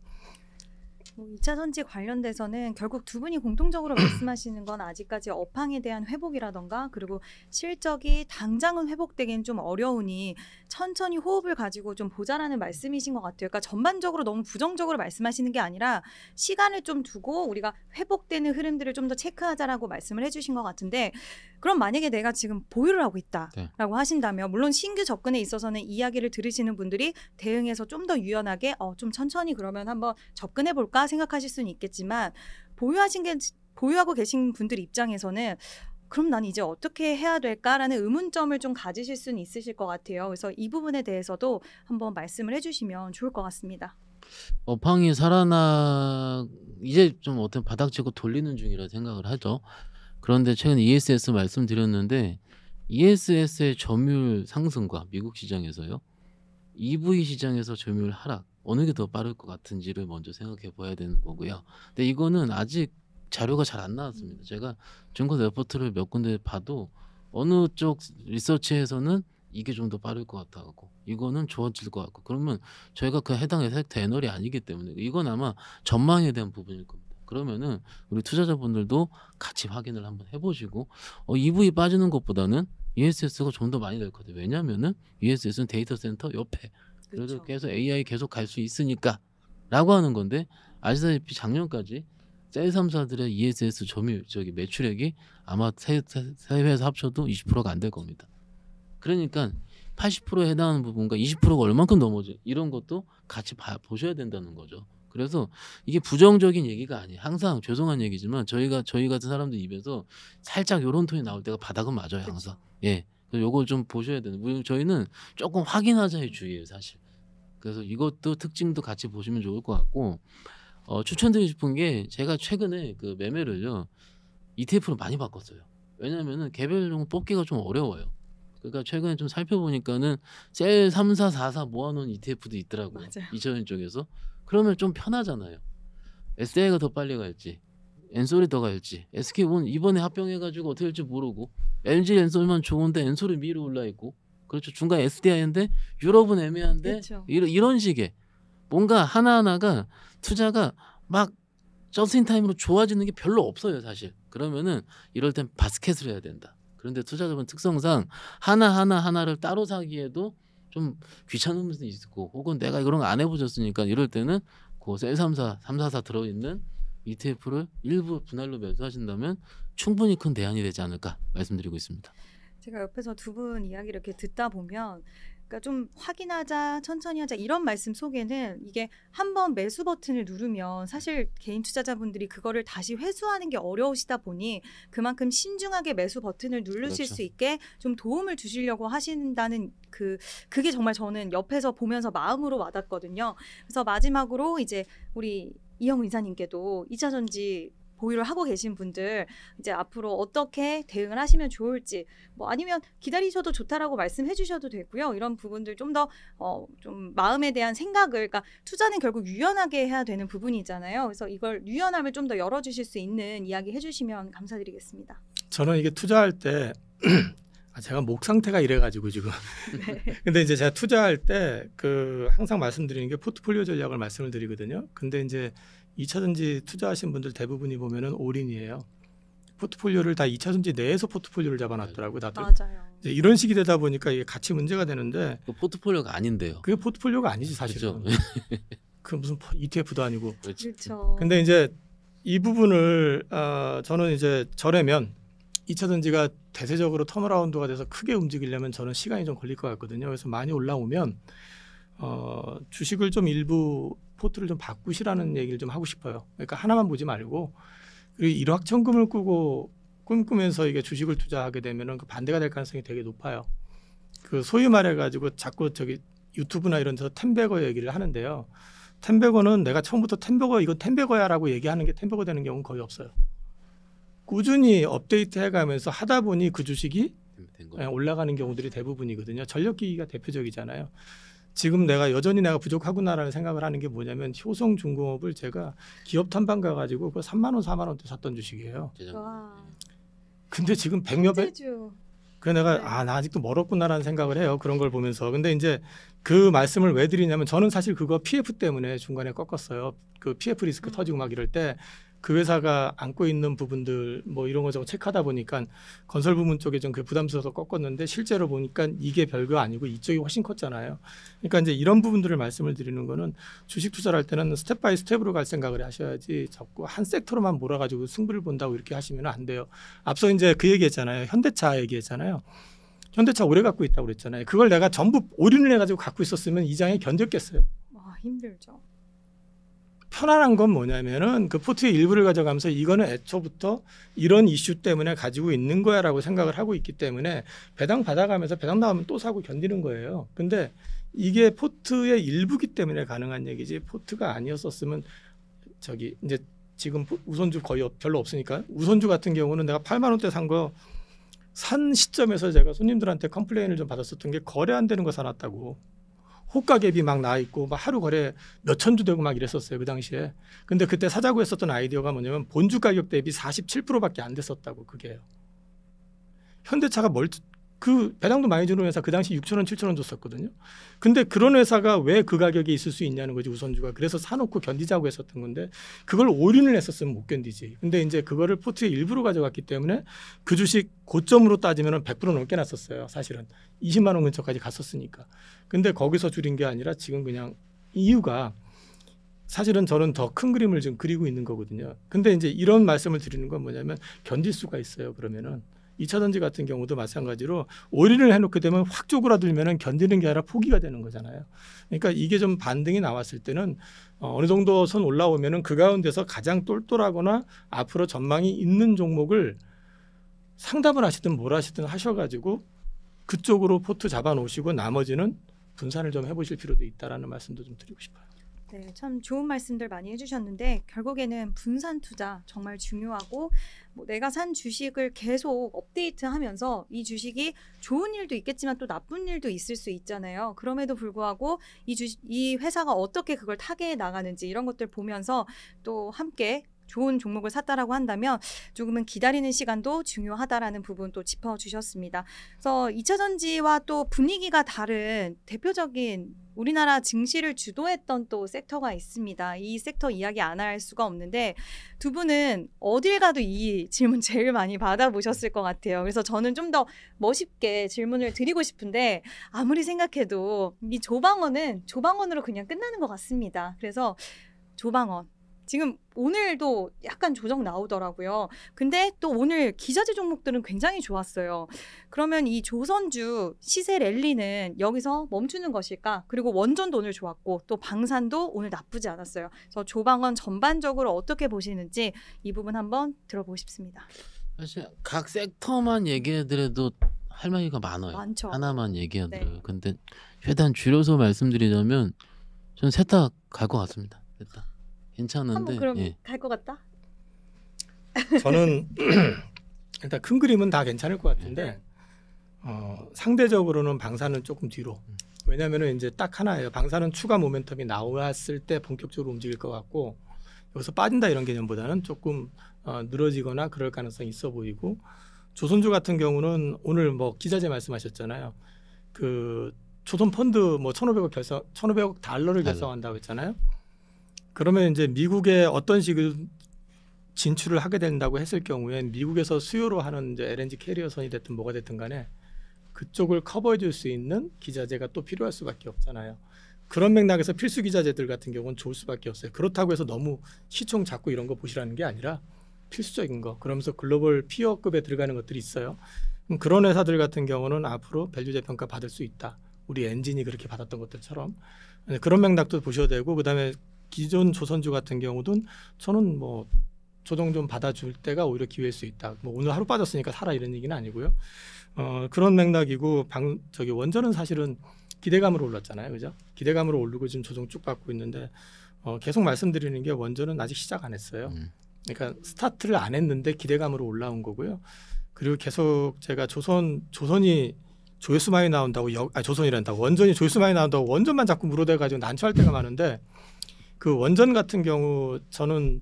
뭐 2차 전지 관련돼서는 결국 두 분이 공통적으로 말씀하시는 건 아직까지 업황에 대한 회복이라던가 그리고 실적이 당장은 회복되기는 좀 어려우니 천천히 호흡을 가지고 좀 보자라는 말씀이신 것 같아요. 그러니까 전반적으로 너무 부정적으로 말씀하시는 게 아니라 시간을 좀 두고 우리가 회복되는 흐름들을 좀 더 체크하자라고 말씀을 해주신 것 같은데 그럼 만약에 내가 지금 보유를 하고 있다라고 하신다면 물론 신규 접근에 있어서는 이야기를 들으시는 분들이 대응해서 좀 더 유연하게 좀 천천히 그러면 한번 접근해 볼까 생각하실 수는 있겠지만 보유하고 계신 분들 입장에서는 그럼 난 이제 어떻게 해야 될까라는 의문점을 좀 가지실 수는 있으실 것 같아요. 그래서 이 부분에 대해서도 한번 말씀을 해주시면 좋을 것 같습니다. 업황이 이제 좀 어떤 바닥치고 돌리는 중이라 생각을 하죠. 그런데 최근 ESS 말씀드렸는데 ESS의 점유율 상승과 미국 시장에서요. EV 시장에서 점유율 하락 어느 게 더 빠를 것 같은지를 먼저 생각해 봐야 되는 거고요. 근데 이거는 아직 자료가 잘 안 나왔습니다. 제가 증권 레포트를 몇 군데 봐도 어느 쪽 리서치에서는 이게 좀 더 빠를 것 같아갖고 이거는 좋아질 것 같고 그러면 저희가 그 해당 섹터 애널이 아니기 때문에 이건 아마 전망에 대한 부분일 겁니다. 그러면은 우리 투자자분들도 같이 확인을 한번 해보시고 EV 빠지는 것보다는 ESS가 좀 더 많이 될 것 같아요. 왜냐하면은 ESS는 데이터 센터 옆에 그래도 그렇죠. 계속 AI 계속 갈 수 있으니까 라고 하는 건데 아시다시피 작년까지 셀 3사들의 ESS 매출액이 아마 세 회사 합쳐도 20%가 안 될 겁니다. 그러니까 80%에 해당하는 부분과 20%가 얼만큼 넘어지 이런 것도 같이 보셔야 된다는 거죠. 그래서 이게 부정적인 얘기가 아니에요. 항상 죄송한 얘기지만 저희 같은 사람들 입에서 살짝 요런 톤이 나올 때가 바닥은 맞아요. 항상. 예. 그래서 요거 좀 보셔야 되는. 저희는 조금 확인하자의 주의예요, 사실. 그래서 이것도 특징도 같이 보시면 좋을 것 같고 추천드리고 싶은 게 제가 최근에 그 매매를요 ETF로 많이 바꿨어요. 왜냐하면은 개별종 뽑기가 좀 어려워요. 그러니까 최근에 좀 살펴보니까는 셀 3사 4사 모아놓은 ETF도 있더라고요. 맞아요. 2차전 쪽에서. 그러면 좀 편하잖아요. SDI가 더 빨리 갈지 엔솔이 더 갈지 SK는 이번에 합병해가지고 어떻게 될지 모르고 LG 엔솔만 좋은데 엔솔이 미리 올라있고 그렇죠. 중간 SDI인데 유럽은 애매한데 그렇죠. 이런 식의 뭔가 하나하나가 투자가 막 저스인타임으로 좋아지는 게 별로 없어요 사실. 그러면은 이럴 땐 바스켓을 해야 된다. 그런데 투자자분 특성상 하나를 따로 사기에도 좀 귀찮은 부분이 있고 혹은 내가 이런 거 안 해보셨으니까 이럴 때는 그 셀 344 들어있는 ETF를 일부 분할로 매수하신다면 충분히 큰 대안이 되지 않을까 말씀드리고 있습니다. 제가 옆에서 두 분 이야기를 이렇게 듣다 보면 그러니까 좀 확인하자, 천천히 하자 이런 말씀 속에는 이게 한번 매수 버튼을 누르면 사실 개인 투자자분들이 그거를 다시 회수하는 게 어려우시다 보니 그만큼 신중하게 매수 버튼을 누르실 그렇죠. 수 있게 좀 도움을 주시려고 하신다는 그게 정말 저는 옆에서 보면서 마음으로 와닿거든요. 그래서 마지막으로 이제 우리 이영우 이사님께도 2차 전지 보유를 하고 계신 분들 이제 앞으로 어떻게 대응을 하시면 좋을지 뭐 아니면 기다리셔도 좋다라고 말씀해 주셔도 되고요. 이런 부분들 좀 더 좀 마음에 대한 생각을 그러니까 투자는 결국 유연하게 해야 되는 부분이잖아요. 그래서 이걸 유연함을 좀 더 열어주실 수 있는 이야기 해주시면 감사드리겠습니다. 저는 이게 투자할 때 제가 목 상태가 이래가지고 지금. 네. 근데 이제 제가 투자할 때 항상 말씀드리는 게 포트폴리오 전략을 말씀을 드리거든요. 근데 이제 2차 전지 투자하신 분들 대부분이 보면은 올인이에요. 포트폴리오를 다 2차 전지 내에서 포트폴리오를 잡아놨더라고요, 다들. 맞아요. 이제 이런 식이 되다 보니까 이게 같이 문제가 되는데 그 포트폴리오가 아닌데요. 그게 포트폴리오가 아니지 사실은. 그렇죠. 그 무슨 ETF도 아니고. 그렇죠. 근데 이제 이 부분을 저는 이제 저라면 2차 전지가 대세적으로 턴어라운드가 돼서 크게 움직이려면 저는 시간이 좀 걸릴 것 같거든요. 그래서 많이 올라오면 주식을 좀 일부 포트를 좀 바꾸시라는 얘기를 좀 하고 싶어요. 그러니까 하나만 보지 말고 그리고 일확천금을 꿈꾸면서 이게 주식을 투자하게 되면은 그 반대가 될 가능성이 되게 높아요. 그 소위 말해가지고 자꾸 유튜브나 이런 데서 텐베거 얘기를 하는데요. 텐베거는 내가 처음부터 이건 텐베거야라고 얘기하는 게 텐베거 되는 경우는 거의 없어요. 꾸준히 업데이트 해가면서 하다 보니 그 주식이 된 거예요. 올라가는 경우들이 대부분이거든요. 전력기기가 대표적이잖아요. 지금 여전히 내가 부족하구나라는 생각을 하는 게 뭐냐면 효성중공업을 제가 기업 탐방 가가지고 그 3만 원, 4만 원대 샀던 주식이에요. 재작- 와. 근데 지금 100몇 배, 제주. 그래 내가 네. 나 아직도 멀었구나라는 생각을 해요. 그런 걸 보면서. 근데 이제 그 말씀을 왜 드리냐면 저는 사실 그거 PF 때문에 중간에 꺾었어요. 그 PF 리스크 터지고 막 이럴 때 그 회사가 안고 있는 부분들 뭐 이런 거 저거 체크하다 보니까 건설 부문 쪽에 좀 그 부담스러워서 꺾었는데 실제로 보니까 이게 별거 아니고 이쪽이 훨씬 컸잖아요. 그러니까 이제 이런 부분들을 말씀을 드리는 거는 주식 투자를 할 때는 스텝 바이 스텝으로 갈 생각을 하셔야지 자꾸 한 섹터로만 몰아가지고 승부를 본다고 이렇게 하시면 안 돼요. 앞서 이제 그 얘기했잖아요. 현대차 얘기했잖아요. 현대차 오래 갖고 있다고 그랬잖아요. 그걸 내가 전부 올인을 해가지고 갖고 있었으면 이 장에 견뎠겠어요. 와, 힘들죠. 편안한 건 뭐냐면은 그 포트의 일부를 가져가면서 이거는 애초부터 이런 이슈 때문에 가지고 있는 거야라고 생각을 하고 있기 때문에 배당 받아가면서 배당 나오면 또 사고 견디는 거예요. 근데 이게 포트의 일부기 때문에 가능한 얘기지 포트가 아니었었으면 저기 이제 지금 우선주 거의 별로 없으니까 우선주 같은 경우는 내가 8만 원대 산 거 산 시점에서 제가 손님들한테 컴플레인을 좀 받았었던 게 거래 안 되는 거 사놨다고. 호가 갭이 막 나 있고 막 하루 거래 몇천 주 되고 막 이랬었어요 그 당시에. 근데 그때 사자고 했었던 아이디어가 뭐냐면 본주 가격 대비 47%밖에 안 됐었다고 그게요. 현대차가 그 배당도 많이 주는 회사 그 당시 6천 원, 7천 원 줬었거든요. 근데 그런 회사가 왜 그 가격에 있을 수 있냐는 거지 우선주가. 그래서 사놓고 견디자고 했었던 건데 그걸 올인을 했었으면 못 견디지. 근데 이제 그거를 포트의 일부로 가져갔기 때문에 그 주식 고점으로 따지면 100% 넘게 났었어요. 사실은 20만 원 근처까지 갔었으니까. 근데 거기서 줄인 게 아니라 지금 그냥 이유가 사실은 저는 더 큰 그림을 지금 그리고 있는 거거든요. 근데 이제 이런 말씀을 드리는 건 뭐냐면 견딜 수가 있어요. 그러면은 2차전지 같은 경우도 마찬가지로 올인을 해놓게 되면 확 쪼그라들면은 견디는 게 아니라 포기가 되는 거잖아요. 그러니까 이게 좀 반등이 나왔을 때는 어느 정도 선 올라오면은 그 가운데서 가장 똘똘하거나 앞으로 전망이 있는 종목을 상담을 하시든 뭘 하시든 하셔가지고 그쪽으로 포트 잡아놓으시고 나머지는 분산을 좀 해보실 필요도 있다라는 말씀도 좀 드리고 싶어요. 네, 참 좋은 말씀들 많이 해주셨는데 결국에는 분산 투자 정말 중요하고 뭐 내가 산 주식을 계속 업데이트하면서 이 주식이 좋은 일도 있겠지만 또 나쁜 일도 있을 수 있잖아요. 그럼에도 불구하고 이 회사가 어떻게 그걸 타개해 나가는지 이런 것들 보면서 또 함께 좋은 종목을 샀다라고 한다면 조금은 기다리는 시간도 중요하다라는 부분 또 짚어주셨습니다. 그래서 2차전지와 또 분위기가 다른 대표적인 우리나라 증시를 주도했던 또 섹터가 있습니다. 이 섹터 이야기 안 할 수가 없는데 두 분은 어딜 가도 이 질문 제일 많이 받아보셨을 것 같아요. 그래서 저는 좀 더 멋있게 질문을 드리고 싶은데 아무리 생각해도 이 조방원으로 그냥 끝나는 것 같습니다. 그래서 조방원. 지금 오늘도 약간 조정 나오더라고요. 근데 또 오늘 기자재 종목들은 굉장히 좋았어요. 그러면 이 조선주 시세 랠리는 여기서 멈추는 것일까? 그리고 원전도 오늘 좋았고 또 방산도 오늘 나쁘지 않았어요. 그래서 조방원 전반적으로 어떻게 보시는지 이 부분 한번 들어보고 싶습니다. 사실 각 섹터만 얘기해드려도 할 말이가 많아요. 많죠. 하나만 얘기해드려요. 네. 근데 최대한 줄여서 말씀드리자면 저는 셋 다 갈 것 같습니다. 셋 다. 괜찮은데 한번 그럼 예. 갈 것 같다? 저는 일단 큰 그림은 다 괜찮을 것 같은데 상대적으로는 방사는 조금 뒤로. 왜냐하면은 이제 딱 하나예요. 방사는 추가 모멘텀이 나왔을 때 본격적으로 움직일 것 같고 여기서 빠진다 이런 개념보다는 조금 늘어지거나 그럴 가능성이 있어 보이고 조선주 같은 경우는 오늘 뭐 기자재 말씀하셨잖아요. 그 조선 펀드 뭐 1,500억 달러를 결성한다고 했잖아요. 그러면 이제 미국에 어떤 식으로 진출을 하게 된다고 했을 경우에 미국에서 수요로 하는 이제 LNG 캐리어선이 됐든 뭐가 됐든 간에 그쪽을 커버해 줄 수 있는 기자재가 또 필요할 수밖에 없잖아요. 그런 맥락에서 필수 기자재들 같은 경우는 좋을 수밖에 없어요. 그렇다고 해서 너무 시총 작고 이런 거 보시라는 게 아니라 필수적인 거. 그러면서 글로벌 피어급에 들어가는 것들이 있어요. 그런 회사들 같은 경우는 앞으로 밸류 재평가 받을 수 있다. 우리 엔진이 그렇게 받았던 것들처럼 그런 맥락도 보셔야 되고 그다음에 기존 조선주 같은 경우도 저는 뭐 조정 좀 받아줄 때가 오히려 기회일 수 있다. 뭐 오늘 하루 빠졌으니까 사라 이런 얘기는 아니고요. 그런 맥락이고 원전은 사실은 기대감으로 올랐잖아요, 그죠? 기대감으로 오르고 지금 조정 쭉 받고 있는데 계속 말씀드리는 게 원전은 아직 시작 안 했어요. 그러니까 스타트를 안 했는데 기대감으로 올라온 거고요. 그리고 계속 제가 조선이 조회수 많이 나온다고 조선이란다고 원전이 조회수 많이 나온다고 원전만 자꾸 물어대가지고 난처할 때가 많은데. 그 원전 같은 경우 저는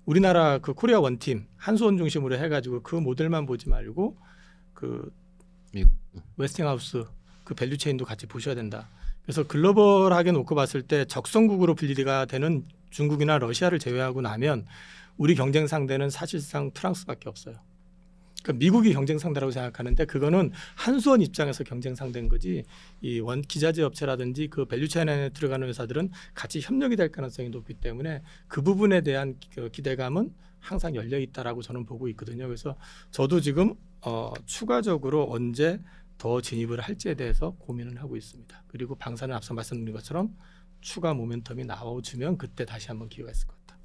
우리나라 그 코리아 원팀 한수원 중심으로 해가지고 그 모델만 보지 말고 그 미국. 웨스팅하우스 그 밸류체인도 같이 보셔야 된다. 그래서 글로벌하게 놓고 봤을 때 적성국으로 분리가 되는 중국이나 러시아를 제외하고 나면 우리 경쟁 상대는 사실상 프랑스밖에 없어요. 그러니까 미국이 경쟁 상대라고 생각하는데 그거는 한수원 입장에서 경쟁 상대인 거지. 이 기자재 업체라든지 그 밸류체인 안에 들어가는 회사들은 같이 협력이 될 가능성이 높기 때문에 그 부분에 대한 그 기대감은 항상 열려 있다라고 저는 보고 있거든요. 그래서 저도 지금 추가적으로 언제 더 진입을 할지에 대해서 고민을 하고 있습니다. 그리고 방사는 앞서 말씀드린 것처럼 추가 모멘텀이 나와주면 그때 다시 한번 기회가 있을 것 같다.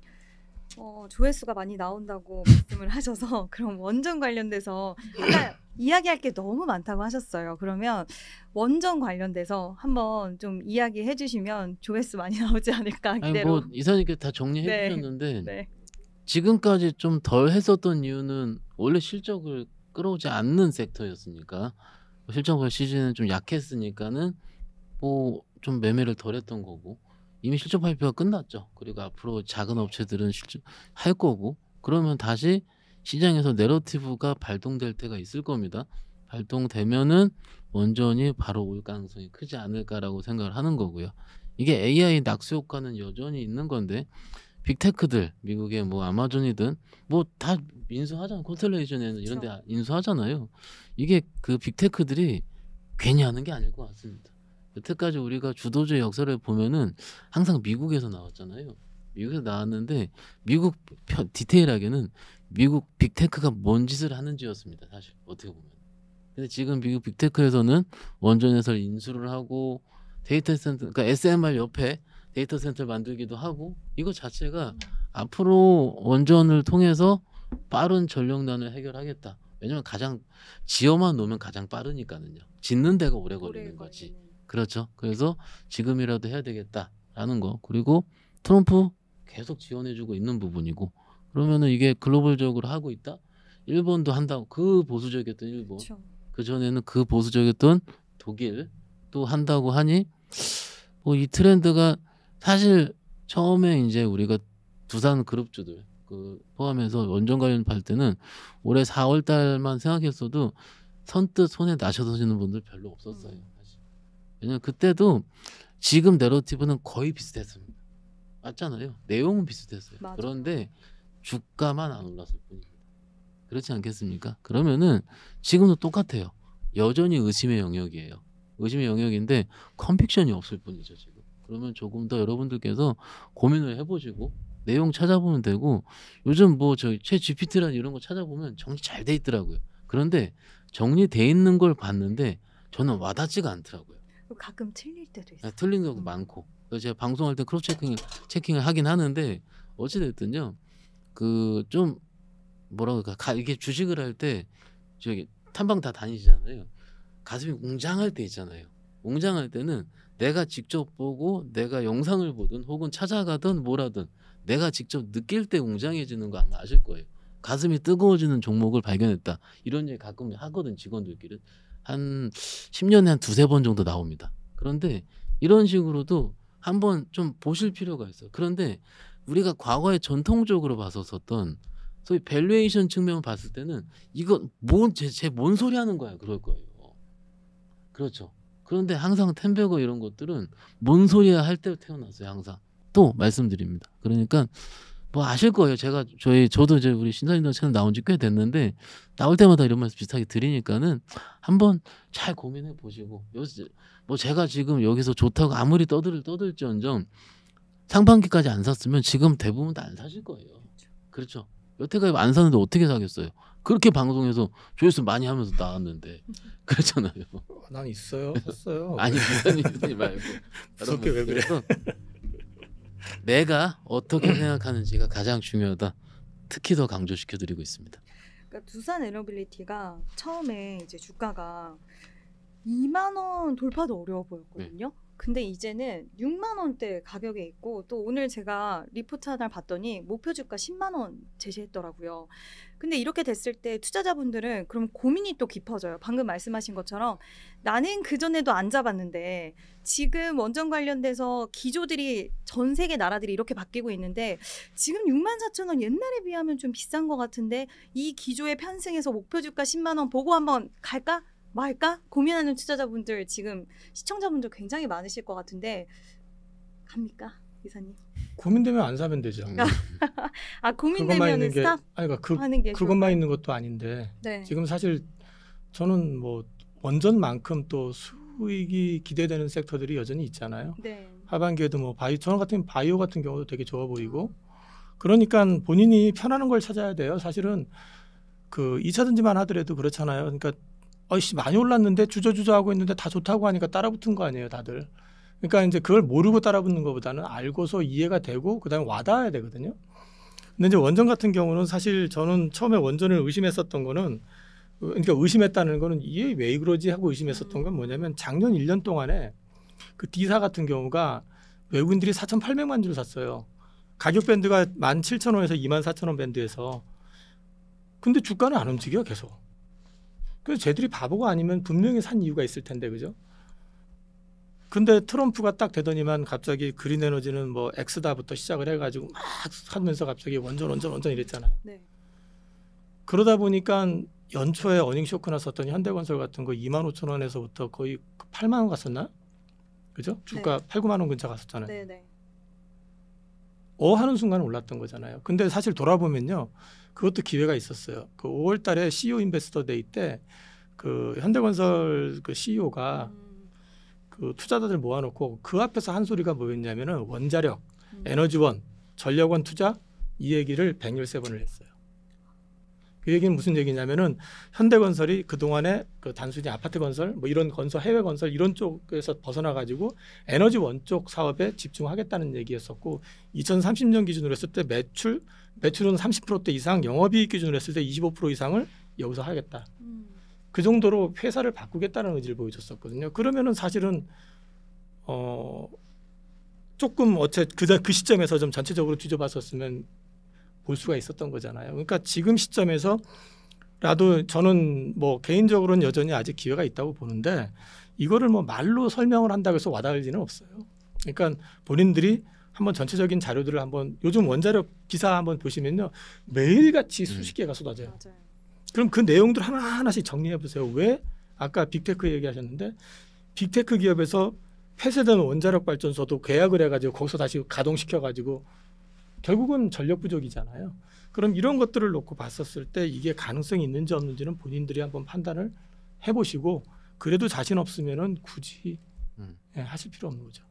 조회수가 많이 나온다고 말씀을 하셔서 그럼 원전 관련돼서 아까 이야기할 게 너무 많다고 하셨어요. 그러면 원전 관련돼서 한번 좀 이야기해 주시면 조회수 많이 나오지 않을까 아니 기대로. 뭐 이사님께 다 정리해 네. 주셨는데 네. 지금까지 좀 덜 했었던 이유는 원래 실적을 끌어오지 않는 섹터였으니까 실적 시즌은 좀 약했으니까는 뭐 좀 매매를 덜 했던 거고 이미 실적 발표가 끝났죠. 그리고 앞으로 작은 업체들은 실적 할 거고 그러면 다시 시장에서 내러티브가 발동될 때가 있을 겁니다. 발동되면은 원전이 바로 올 가능성이 크지 않을까라고 생각을 하는 거고요. 이게 AI 낙수 효과는 여전히 있는 건데 빅테크들 미국의 뭐 아마존이든 뭐 다 인수하잖아요. 콘스텔레이션에는 이런 데 인수하잖아요. 이게 그 빅테크들이 괜히 하는 게 아닐 것 같습니다. 여태까지 우리가 주도주의 역사를 보면은 항상 미국에서 나왔잖아요. 미국에서 나왔는데 미국 디테일하게는 미국 빅테크가 뭔 짓을 하는지였습니다. 사실 어떻게 보면. 근데 지금 미국 빅테크에서는 원전에서 인수를 하고 데이터 센터, 그러니까 SMR 옆에 데이터 센터 만들기도 하고 이거 자체가 앞으로 원전을 통해서 빠른 전력난을 해결하겠다. 왜냐면 가장 지어만 놓으면 가장 빠르니까는요. 짓는 데가 오래 걸리는 거지. 그렇죠. 그래서 지금이라도 해야 되겠다라는 거. 그리고 트럼프 계속 지원해주고 있는 부분이고 그러면은 이게 글로벌적으로 하고 있다. 일본도 한다고 그 보수적이었던 일본. 그렇죠. 그 전에는 그 보수적이었던 독일도 한다고 하니 뭐 이 트렌드가 사실 처음에 이제 우리가 두산 그룹주들 그 포함해서 원전 관련 발 때는 올해 4월 달만 생각했어도 선뜻 손에 나셔서시는 분들 별로 없었어요. 사실. 왜냐면 그때도 지금 내러티브는 거의 비슷했습니다. 맞잖아요. 내용은 비슷했어요. 맞아요. 그런데 주가만 안 올랐을 뿐입니다. 그렇지 않겠습니까? 그러면은 지금도 똑같아요. 여전히 의심의 영역이에요. 의심의 영역인데 컨빅션이 없을 뿐이죠 지금. 그러면 조금 더 여러분들께서 고민을 해보시고 내용 찾아보면 되고 요즘 뭐 저 챗 GPT라는 이런 거 찾아보면 정리 잘 돼 있더라고요. 그런데 정리돼 있는 걸 봤는데 저는 와닿지가 않더라고요. 가끔 틀릴 때도 있어요. 틀린 경우도 많고. 그래서 제가 방송할 때 크로스 체킹을 하긴 하는데 어찌 됐든요. 그 좀 뭐라고 할까 이게 주식을 할 때 저기 탐방 다 다니시잖아요. 가슴이 웅장할 때 있잖아요. 웅장할 때는 내가 직접 보고 내가 영상을 보든 혹은 찾아가든 뭐라든 내가 직접 느낄 때 웅장해지는 거 아마 아실 거예요. 가슴이 뜨거워지는 종목을 발견했다. 이런 얘기 가끔 하거든 직원들끼리. 한 10년에 한 두세 번 정도 나옵니다. 그런데 이런 식으로도 한번 좀 보실 필요가 있어요. 그런데 우리가 과거에 전통적으로 봤었던 소위 밸류에이션 측면을 봤을 때는 이거 뭔 소리 하는 거야 그럴 거예요. 그렇죠. 그런데 항상 템베거 이런 것들은 뭔 소리야 할 때 태어났어요. 항상 또 말씀드립니다. 그러니까 뭐 아실 거예요. 저도 이제 우리 신사임당 채널 나온 지 꽤 됐는데 나올 때마다 이런 말씀 비슷하게 드리니까는 한번 잘 고민해 보시고 뭐 제가 지금 여기서 좋다고 아무리 떠들지언정 상반기까지 안 샀으면 지금 대부분 다 안 사실 거예요. 그렇죠. 여태까지 안 샀는데 어떻게 사겠어요? 그렇게 방송에서 조회수 많이 하면서 나왔는데 그렇잖아요. 난 있어요. 샀어요. 아니 무슨 말고 무섭게 왜 그래? 그래서 내가 어떻게 생각하는지가 가장 중요하다. 특히 더 강조시켜드리고 있습니다. 그러니까 두산 에너빌리티가 처음에 이제 주가가 2만 원 돌파도 어려워 보였거든요. 근데 이제는 6만 원대 가격에 있고 또 오늘 제가 리포트 하나를 봤더니 목표 주가 10만 원 제시했더라고요. 근데 이렇게 됐을 때 투자자분들은 그럼 고민이 또 깊어져요. 방금 말씀하신 것처럼 나는 그전에도 안 잡았는데 지금 원전 관련돼서 기조들이 전 세계 나라들이 이렇게 바뀌고 있는데 지금 64,000원 옛날에 비하면 좀 비싼 것 같은데 이 기조에 편승해서 목표 주가 10만 원 보고 한번 갈까? 말까? 고민하는 투자자분들 지금 시청자분들 굉장히 많으실 것 같은데 갑니까? 이사님. 고민되면 안 사면 되죠. 아 그것만 고민되면 있는 게 스탑 아니 그러니까 하는 게 그것만 좋을까요? 있는 것도 아닌데 네. 지금 사실 저는 뭐 원전만큼 또 수익이 기대되는 섹터들이 여전히 있잖아요. 네. 하반기에도 뭐 저는 같은 바이오 같은 경우도 되게 좋아 보이고 그러니까 본인이 편안한 걸 찾아야 돼요. 사실은 그 2차 전지만 하더라도 그렇잖아요. 그러니까 어이씨 많이 올랐는데 주저주저 하고 있는데 다 좋다고 하니까 따라붙은 거 아니에요, 다들. 그러니까 이제 그걸 모르고 따라붙는 것보다는 알고서 이해가 되고 그다음에 와닿아야 되거든요. 근데 이제 원전 같은 경우는 사실 저는 처음에 원전을 의심했었던 거는 그러니까 의심했다는 거는 이게 왜 그러지 하고 의심했었던 건 뭐냐면 작년 1년 동안에 그 D사 같은 경우가 외국인들이 4,800만 주를 샀어요. 가격 밴드가 17,000원에서 24,000원 밴드에서. 근데 주가는 안 움직여 계속. 그래서 쟤들이 바보가 아니면 분명히 산 이유가 있을 텐데 그죠? 근데 트럼프가 딱 되더니만 갑자기 그린 에너지는 뭐 엑스다부터 시작을 해가지고 막 하면서 갑자기 원전 이랬잖아요. 네. 그러다 보니까 연초에 어닝 쇼크 났었던 현대건설 같은 거 25,000원에서부터 거의 8만 원 갔었나? 그죠? 주가 8, 9만 원 근처 갔었잖아요. 네, 네. 하는 순간 올랐던 거잖아요. 근데 사실 돌아보면요. 그것도 기회가 있었어요. 그 5월 달에 CEO 인베스터 데이 때 그 현대건설 그 CEO가 그 투자자들 모아놓고 그 앞에서 한 소리가 뭐였냐면은 원자력, 에너지원, 전력원 투자 이 얘기를 113번을 했어요. 그 얘기는 무슨 얘기냐면은 현대건설이 그동안에 그 단순히 아파트 건설 뭐 이런 건설 해외 건설 이런 쪽에서 벗어나 가지고 에너지원 쪽 사업에 집중하겠다는 얘기였었고 2030년 기준으로 했을 때 매출은 30%대 이상 영업이익 기준으로 했을 때 25% 이상을 여기서 하겠다. 그 정도로 회사를 바꾸겠다는 의지를 보여줬었거든요. 그러면은 사실은 조금 그 시점에서 좀 전체적으로 뒤져봤었으면 볼 수가 있었던 거잖아요. 그러니까 지금 시점에서라도 저는 뭐 개인적으로는 여전히 아직 기회가 있다고 보는데 이거를 뭐 말로 설명을 한다고 해서 와닿을 리는 없어요. 그러니까 본인들이 한번 전체적인 자료들을 한번 요즘 원자력 기사 한번 보시면요. 매일같이 수십 개가 쏟아져요. 맞아요. 그럼 그 내용들 하나하나씩 정리해 보세요. 왜 아까 빅테크 얘기하셨는데 빅테크 기업에서 폐쇄된 원자력 발전소도 계약을 해가지고 거기서 다시 가동시켜가지고 결국은 전력 부족이잖아요. 그럼 이런 것들을 놓고 봤었을 때 이게 가능성이 있는지 없는지는 본인들이 한번 판단을 해보시고 그래도 자신 없으면은 굳이 하실 필요 없는 거죠.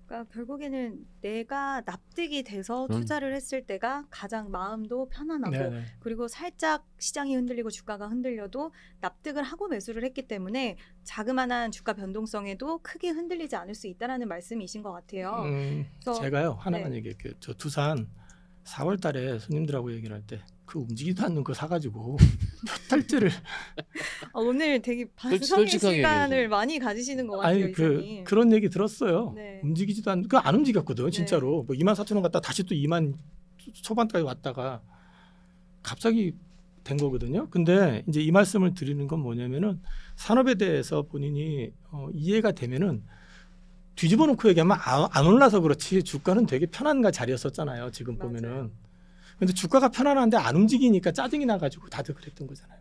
그러니까 결국에는 내가 납득이 돼서 투자를 했을 때가 가장 마음도 편안하고 네네. 그리고 살짝 시장이 흔들리고 주가가 흔들려도 납득을 하고 매수를 했기 때문에 자그마한 주가 변동성에도 크게 흔들리지 않을 수 있다라는 말씀이신 것 같아요. 그래서 제가요 하나만 얘기할게요. 저 두산 4월 달에 손님들하고 얘기를 할 때 그 움직이지도 않는 거 사가지고 몇 달째를 오늘 되게 반성의 솔직하게 시간을 얘기해서. 많이 가지시는 것 같아요. 아니 이사님. 그런 얘기 들었어요. 네. 움직이지도 않, 그 안 움직였거든 진짜로. 뭐 24,000원 갔다 다시 또 2만 초반까지 왔다가 갑자기 된 거거든요. 근데 이제 이 말씀을 드리는 건 뭐냐면은 산업에 대해서 본인이 이해가 되면은 뒤집어 놓고 얘기하면 안 올라서 그렇지 주가는 되게 편한 자리였었잖아요. 지금 맞아요. 보면은. 근데 주가가 편안한데 안 움직이니까 짜증이 나가지고 다들 그랬던 거잖아요.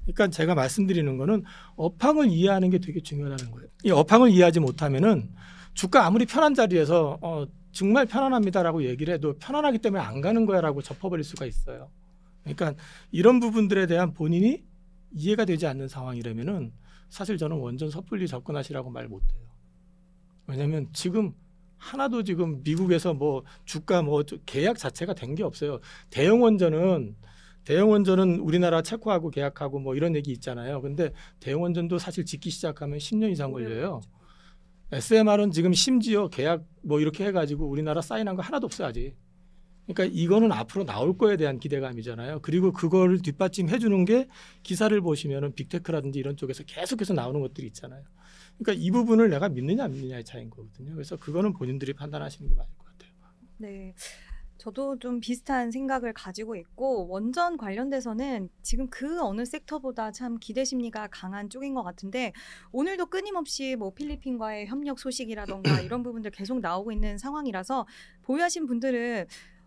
그러니까 제가 말씀드리는 거는 업황을 이해하는 게 되게 중요하다는 거예요. 이 업황을 이해하지 못하면은 주가 아무리 편한 자리에서 정말 편안합니다라고 얘기를 해도 편안하기 때문에 안 가는 거야라고 접어버릴 수가 있어요. 그러니까 이런 부분들에 대한 본인이 이해가 되지 않는 상황이라면은 사실 저는 원전 섣불리 접근하시라고 말 못해요. 왜냐하면 지금 하나도 지금 미국에서 뭐 주가 뭐 계약 자체가 된 게 없어요. 대형 원전은 우리나라 체코하고 계약하고 뭐 이런 얘기 있잖아요. 근데 대형 원전도 사실 짓기 시작하면 10년 이상 걸려요. SMR은 지금 심지어 계약 뭐 이렇게 해가지고 우리나라 사인한 거 하나도 없어요 아직. 그러니까 이거는 앞으로 나올 거에 대한 기대감이잖아요. 그리고 그걸 뒷받침해 주는 게 기사를 보시면은 빅테크라든지 이런 쪽에서 계속해서 나오는 것들이 있잖아요. 그러니까 이 부분을 내가 믿느냐 안 믿느냐의 차이인 거거든요. 그래서 그거는 본인들이 판단하시는 게 맞을 것 같아요. 네. 저도 좀 비슷한 생각을 가지고 있고 원전 관련돼서는 지금 그 어느 섹터보다 참 기대 심리가 강한 쪽인 것 같은데 오늘도 끊임없이 뭐 필리핀과의 협력 소식이라던가 이런 부분들 계속 나오고 있는 상황이라서 보유하신 분들은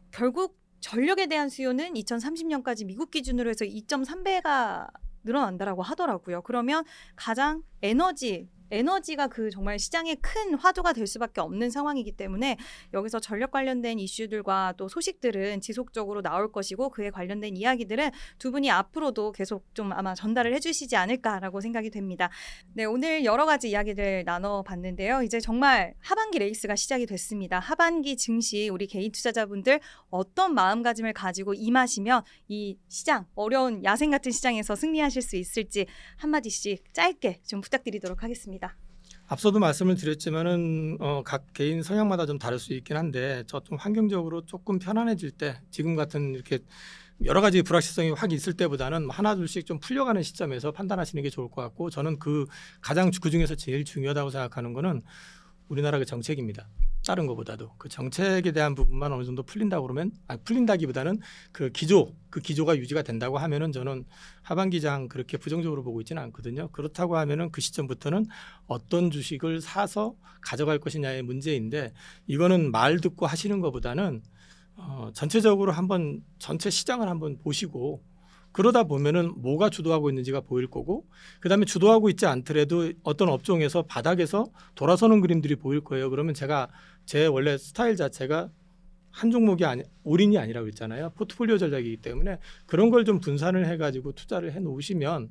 결국 전력에 대한 수요는 2030년까지 미국 기준으로 해서 2.3배가 늘어난다라고 하더라고요. 그러면 가장 에너지가 그 정말 시장의 큰 화두가 될 수밖에 없는 상황이기 때문에 여기서 전력 관련된 이슈들과 또 소식들은 지속적으로 나올 것이고 그에 관련된 이야기들은 두 분이 앞으로도 계속 좀 아마 전달을 해주시지 않을까라고 생각이 됩니다. 네, 오늘 여러 가지 이야기를 나눠봤는데요. 이제 정말 하반기 레이스가 시작이 됐습니다. 하반기 증시 우리 개인 투자자분들 어떤 마음가짐을 가지고 임하시면 이 시장, 어려운 야생 같은 시장에서 승리하실 수 있을지 한마디씩 짧게 좀 부탁드리도록 하겠습니다. 앞서도 말씀을 드렸지만은 각 개인 성향마다 좀 다를 수 있긴 한데 저 좀 환경적으로 조금 편안해질 때 지금 같은 이렇게 여러 가지 불확실성이 확 있을 때보다는 하나 둘씩 좀 풀려가는 시점에서 판단하시는 게 좋을 것 같고 저는 가장 그 중에서 제일 중요하다고 생각하는 거는 우리나라 그 정책입니다. 다른 것보다도 그 정책에 대한 부분만 어느 정도 풀린다고 그러면 풀린다기보다는 그 기조가 유지가 된다고 하면은 저는 하반기장 그렇게 부정적으로 보고 있지는 않거든요. 그렇다고 하면은 그 시점부터는 어떤 주식을 사서 가져갈 것이냐의 문제인데 이거는 말 듣고 하시는 것보다는 전체적으로 한번 전체 시장을 한번 보시고 그러다 보면은 뭐가 주도하고 있는지가 보일 거고 그다음에 주도하고 있지 않더라도 어떤 업종에서 바닥에서 돌아서는 그림들이 보일 거예요. 그러면 제 원래 스타일 자체가 한 종목이 올인이 아니라고 했잖아요. 포트폴리오 전략이기 때문에 그런 걸 좀 분산을 해가지고 투자를 해놓으시면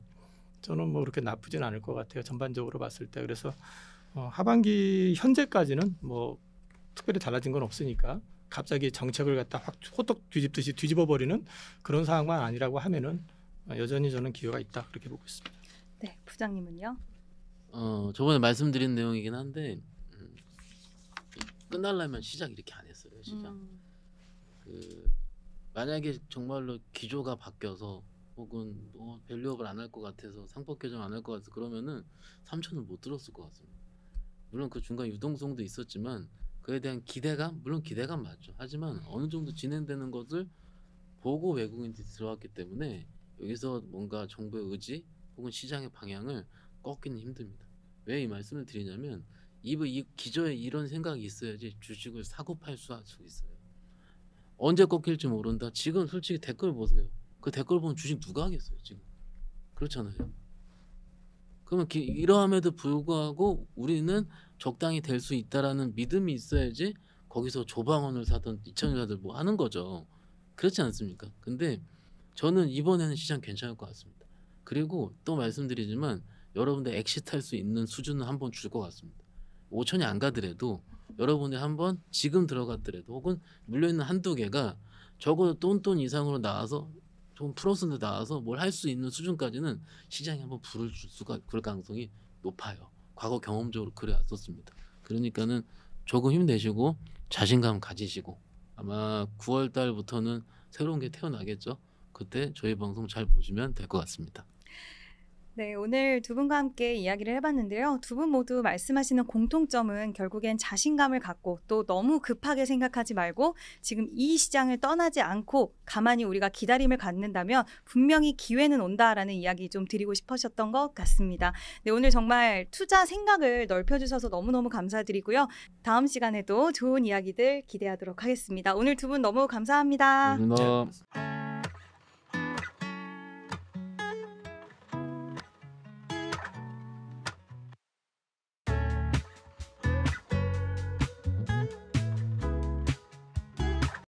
저는 뭐 그렇게 나쁘진 않을 것 같아요. 전반적으로 봤을 때. 그래서 하반기 현재까지는 뭐 특별히 달라진 건 없으니까 갑자기 정책을 갖다 확 호떡 뒤집듯이 뒤집어버리는 그런 상황만 아니라고 하면은 여전히 저는 기회가 있다 그렇게 보고 있습니다. 네, 부장님은요? 저번에 말씀드린 내용이긴 한데 끝나려면 시작 이렇게 안 했어요. 시작. 만약에 정말로 기조가 바뀌어서 혹은 뭐 밸류업을 안 할 것 같아서 상법 개정 안 할 것 같아서 그러면은 3천을 못 들었을 것 같습니다. 물론 그 중간 유동성도 있었지만 그에 대한 기대감, 물론 기대감 맞죠. 하지만 어느 정도 진행되는 것을 보고 외국인들이 들어왔기 때문에 여기서 뭔가 정부의 의지 혹은 시장의 방향을 꺾기는 힘듭니다. 왜 이 말씀을 드리냐면 이 기저에 이런 생각이 있어야지 주식을 사고 팔 수 있어요. 언제 꺾일지 모른다. 지금 솔직히 댓글 보세요. 그 댓글 보면 주식 누가 하겠어요 지금. 그렇잖아요. 그러면 이러함에도 불구하고 우리는 적당히 될 수 있다라는 믿음이 있어야지 거기서 조방원을 사든 2천을 사든 뭐 하는 거죠. 그렇지 않습니까? 근데 저는 이번에는 시장 괜찮을 것 같습니다. 그리고 또 말씀드리지만 여러분들 엑시트할 수 있는 수준은 한번 줄 것 같습니다. 5천이 안 가더라도 여러분들 한번 지금 들어갔더라도 혹은 물려있는 한두 개가 적어도 똔똔 이상으로 나와서 좀 플러스로 나와서 뭘 할 수 있는 수준까지는 시장이 한번 불을 줄 수가 그럴 가능성이 높아요. 과거 경험적으로 그래왔었습니다. 그러니까는 조금 힘내시고 자신감 가지시고 아마 9월 달부터는 새로운 게 태어나겠죠. 그때 저희 방송 잘 보시면 될 것 같습니다. 네, 오늘 두 분과 함께 이야기를 해봤는데요. 두 분 모두 말씀하시는 공통점은 결국엔 자신감을 갖고 또 너무 급하게 생각하지 말고 지금 이 시장을 떠나지 않고 가만히 우리가 기다림을 갖는다면 분명히 기회는 온다라는 이야기 좀 드리고 싶으셨던 것 같습니다. 네, 오늘 정말 투자 생각을 넓혀주셔서 너무너무 감사드리고요. 다음 시간에도 좋은 이야기들 기대하도록 하겠습니다. 오늘 두 분 너무 감사합니다. 감사합니다.